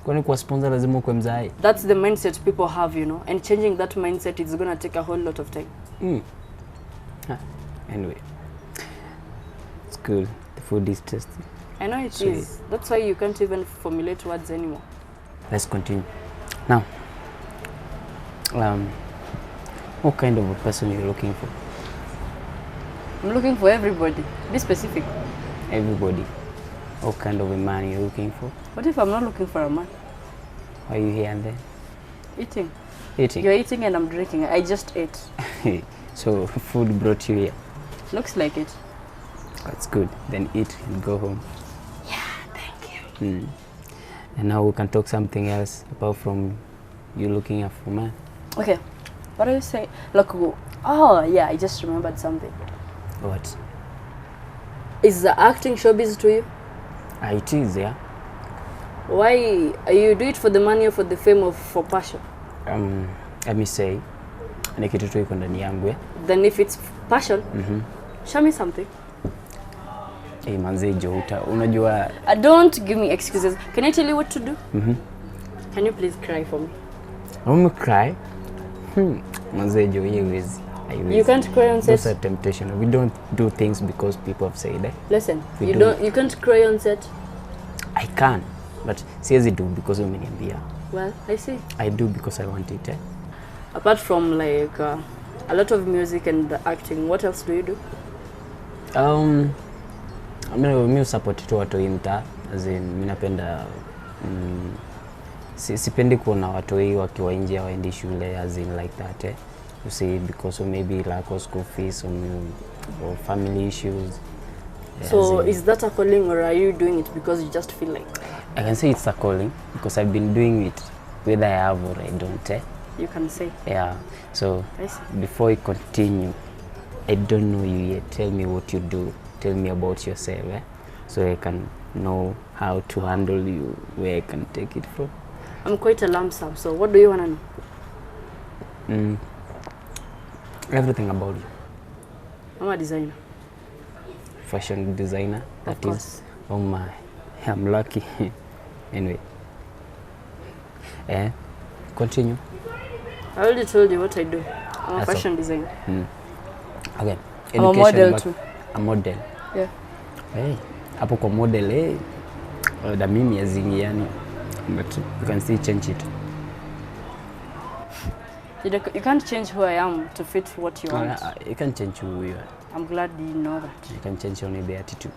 Speaker 6: Kwani kwa sponsor lazima ukwe mzai?
Speaker 1: That's the mindset people have, you know, and changing that mindset is going to take a whole lot of time.
Speaker 6: Anyway, it's good. The food is tasty.
Speaker 1: I know it
Speaker 6: Sweet.
Speaker 1: is. That's why you can't even formulate words anymore.
Speaker 6: Let's continue. Now, what kind of a person you're looking for?
Speaker 1: I'm looking for everybody. Be specific.
Speaker 6: Everybody. What kind of a man you're looking for?
Speaker 1: What if I'm not looking for a man?
Speaker 6: Why are you here and there?
Speaker 1: Eating.
Speaker 6: Eating.
Speaker 1: You're eating and I'm drinking. I just ate.
Speaker 6: So food brought you here.
Speaker 1: Looks like it.
Speaker 6: That's good. Then eat and go home.
Speaker 1: Yeah, thank you.
Speaker 6: And now we can talk something else apart from you looking for a man.
Speaker 1: Okay. What are you saying? Look, oh yeah, I just remembered something.
Speaker 6: What?
Speaker 1: Is the acting showbiz to you?
Speaker 6: It is, yeah.
Speaker 1: Why you do it for the money or for the fame or for passion?
Speaker 6: Let me say, ni kitu tu iko ndani yangu, yeah.
Speaker 1: Then if it's passion, show me something.
Speaker 6: Hey manze Jota, unajua
Speaker 1: Don't give me excuses. Can I tell you what to do? Can you please cry for me?
Speaker 6: I'm cry. Manze Jo, you
Speaker 1: can't cry on set.
Speaker 6: Those are temptation. We don't do things because people have said it.
Speaker 1: Listen,
Speaker 6: We
Speaker 1: you
Speaker 6: do.
Speaker 1: don't. You can't cry on set.
Speaker 6: I can, but siwezi do because umeniambia.
Speaker 1: Well, I see.
Speaker 6: I do because I want it.
Speaker 1: Apart from like a lot of music and the acting, what else do you do?
Speaker 6: Mimi support tu watu imta, as in mimi napenda sipendi kuona watu wengi wakiwa nje waendi shule, as in like that. You see, because of maybe lack of school fees or family issues.
Speaker 1: So is that a calling or are you doing it because you just feel like?
Speaker 6: I can say it's a calling because I've been doing it whether I have or I don't.
Speaker 1: You can say.
Speaker 6: Yeah. So
Speaker 1: I see.
Speaker 6: before you continue, I don't know you yet. Tell me what you do. Tell me about yourself, so I can know how to handle you, where I can take it from.
Speaker 1: I'm quite a lump sum. So what do you want to know?
Speaker 6: Everything about you.
Speaker 1: I'm a designer.
Speaker 6: Fashion designer.
Speaker 1: Of course.
Speaker 6: Oh my, I'm lucky. Anyway. Continue.
Speaker 1: I already told you what I do. I'm a
Speaker 6: That's
Speaker 1: fashion designer.
Speaker 6: Okay.
Speaker 1: I'm a model too.
Speaker 6: A model.
Speaker 1: Yeah.
Speaker 6: Hey, hapo kwa model da mimi yazingiani, but you can still change it.
Speaker 1: You can't change who I am to fit what you want.
Speaker 6: You can change who you are.
Speaker 1: I'm glad you know that.
Speaker 6: You can change only the attitude.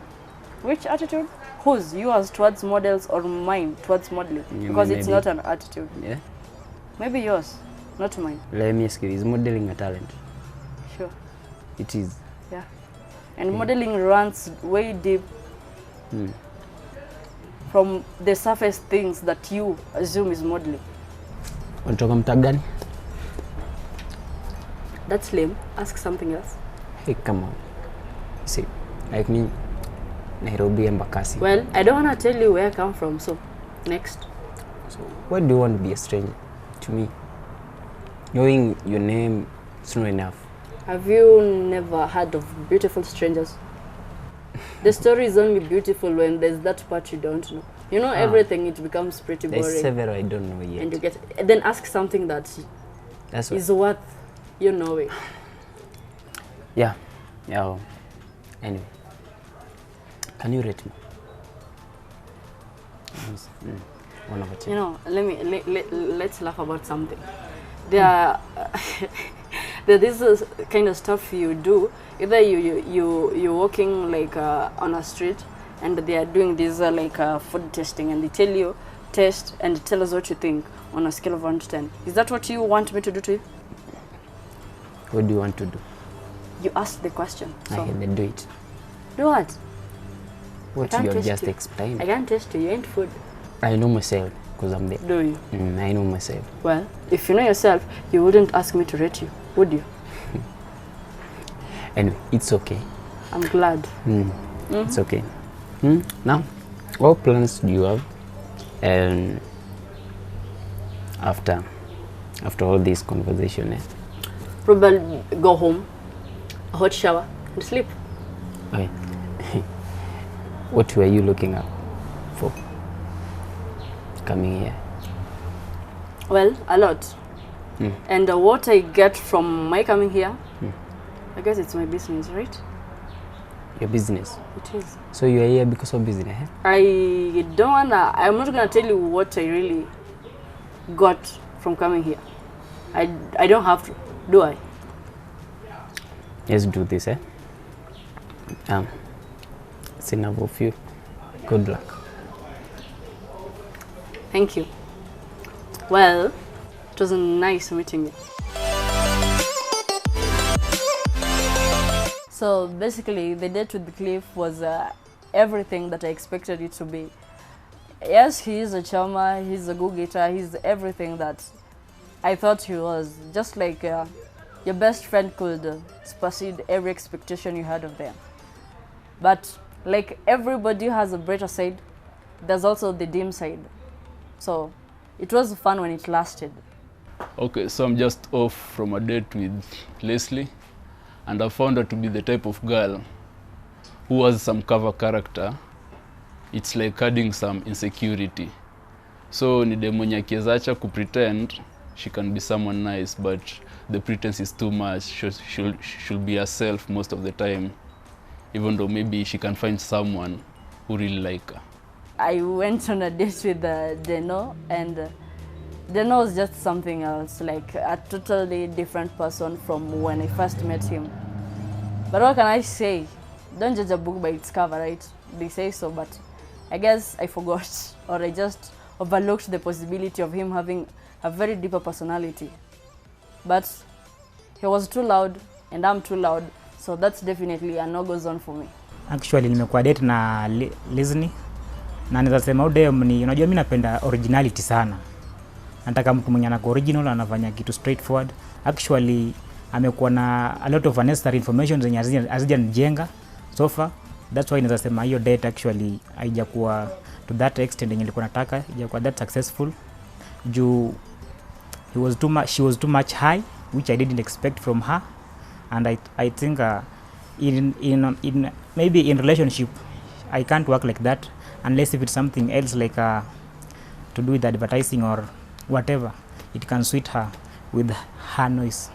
Speaker 1: Which attitude? Whose? Yours towards models or mine towards modeling? Because it's not an attitude.
Speaker 6: Yeah.
Speaker 1: Maybe yours, not mine.
Speaker 6: Let me ask you, is modeling a talent?
Speaker 1: Sure.
Speaker 6: It is.
Speaker 1: Yeah. And modeling runs way deep from the surface things that you assume is modeling.
Speaker 6: Unatoka mtaa gani?
Speaker 1: That's lame. Ask something else.
Speaker 6: Hey, come on. See, like me, Nairobi and Bakasi.
Speaker 1: Well, I don't want to tell you where I come from, so next.
Speaker 6: So, why do you want to be a stranger to me? Knowing your name is not enough.
Speaker 1: Have you never heard of beautiful strangers? The story is only beautiful when there's that part you don't know. You know everything, it becomes pretty boring.
Speaker 6: There's several I don't know yet.
Speaker 1: And you get, then ask something that is worth you knowing.
Speaker 6: Yeah. Anyway, can you rate me? 1 over 10.
Speaker 1: You know, let's laugh about something. There this is kind of stuff you do. Either you're walking like on a street and they are doing this like food testing, and they tell you test and tell us what you think on a scale of 1 to 10. Is that what you want me to do to you?
Speaker 6: What do you want to do?
Speaker 1: You asked the question.
Speaker 6: I
Speaker 1: So
Speaker 6: can do it.
Speaker 1: do what?
Speaker 6: What
Speaker 1: can't
Speaker 6: you have
Speaker 1: taste
Speaker 6: just
Speaker 1: you.
Speaker 6: explained.
Speaker 1: I can't test you. You ain't food.
Speaker 6: I know myself because I'm there.
Speaker 1: Do you?
Speaker 6: I know myself.
Speaker 1: Well, if you know yourself, you wouldn't ask me to rate you, would you?
Speaker 6: Anyway, it's okay.
Speaker 1: I'm glad.
Speaker 6: It's okay. Now, what plans do you have? And after all this conversation,
Speaker 1: Probably go home, a hot shower, and sleep.
Speaker 6: okay. What were you looking up for coming here?
Speaker 1: Well, a lot. And what I get from my coming here, I guess it's my business, right?
Speaker 6: Your business.
Speaker 1: It is.
Speaker 6: So you are here because of business, eh?
Speaker 1: I'm not gonna tell you what I really got from coming here. I don't have to, do I?
Speaker 6: Let's do this, eh? It's enough of you. Good luck.
Speaker 1: Thank you. Well, it was nice meeting you. So basically, the date with Cliff was everything that I expected it to be. Yes, he is a charmer, he's a go-getter, he's everything that I thought he was. Just like your best friend could supersede every expectation you had of them. But like everybody has a brighter side, there's also the dim side. So it was fun when it lasted.
Speaker 2: Okay, so I'm just off from a date with Leslie, and I found her to be the type of girl who has some cover character. It's like adding some insecurity. So ni demu mwenye akiweza kupretend she can be someone nice, but the pretense is too much. She'll be herself most of the time, even though maybe she can find someone who really like her.
Speaker 1: I went on a date with Deno, and Deno was just something else, like a totally different person from when I first met him. But what can I say? Don't judge a book by its cover, right? They say so, but I guess I forgot, or I just overlooked the possibility of him having a very deeper personality. But he was too loud, and I'm too loud, so that's definitely a no-go zone for me.
Speaker 4: Actually, nimekuwa date na Leslie, na naweza sema udem ni, unajua mimi napenda originality sana. Nataka mtu mwenye anako original, anafanya kitu straightforward. Actually, amekuwa na a lot of unnecessary information zenye hazijanijenga so far. That's why naweza sema hiyo date actually haijakuwa to that extent yenye nilikuwa nataka, haijakuwa that successful. Juu she was too much high, which I didn't expect from her, and I think in maybe in relationship I can't work like that unless if it's something else like to do with advertising or whatever. It can suit her with her noise.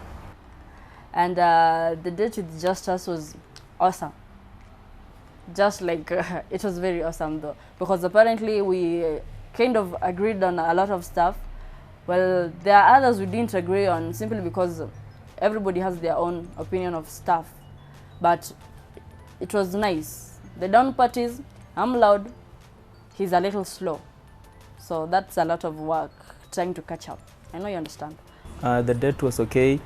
Speaker 1: And the date with Justus was awesome. Just like it was very awesome though, because apparently we kind of agreed on a lot of stuff. Well, there are others we didn't agree on simply because everybody has their own opinion of stuff. But it was nice. The down parties, I'm loud, he's a little slow. So that's a lot of work trying to catch up. I know you understand.
Speaker 5: The date was okay.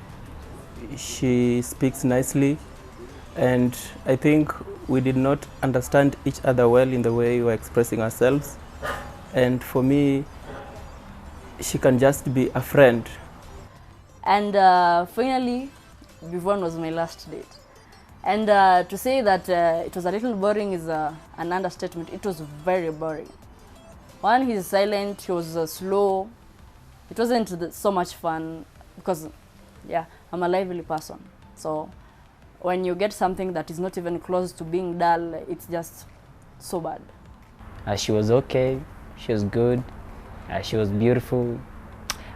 Speaker 5: She speaks nicely, and I think we did not understand each other well in the way we were expressing ourselves. And for me, she can just be a friend.
Speaker 1: And finally, Bivon was my last date. And to say that it was a little boring is an understatement. It was very boring. One, he's silent, he was slow. It wasn't so much fun because, yeah, I'm a lively person. So when you get something that is not even close to being dull, it's just so bad.
Speaker 6: She was okay, she was good, she was beautiful,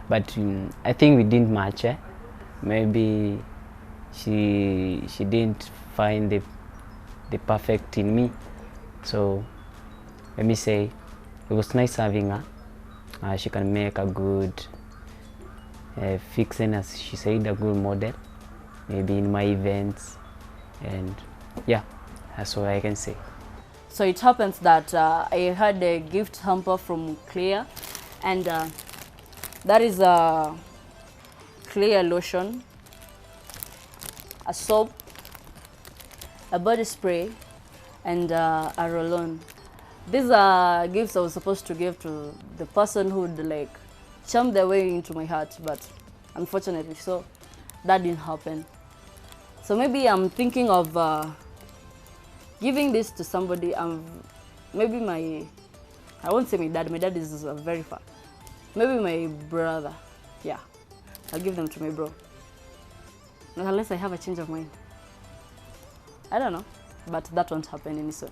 Speaker 6: but I think we didn't match. Maybe she didn't find the perfect in me. So let me say, it was nice having her. She can make a good fixing, as she said, a good model, maybe in my events, and yeah, that's all I can say.
Speaker 1: So it happens that I had a gift hamper from Clear, and that is a Clear lotion, a soap, a body spray, and a roll-on. These are gifts I was supposed to give to the person who would like charm their way into my heart, but unfortunately, so that didn't happen. So maybe I'm thinking of giving this to somebody. Maybe I won't say my dad. My dad is very far. Maybe my brother. Yeah, I'll give them to my bro. Unless I have a change of mind. I don't know, but that won't happen any soon.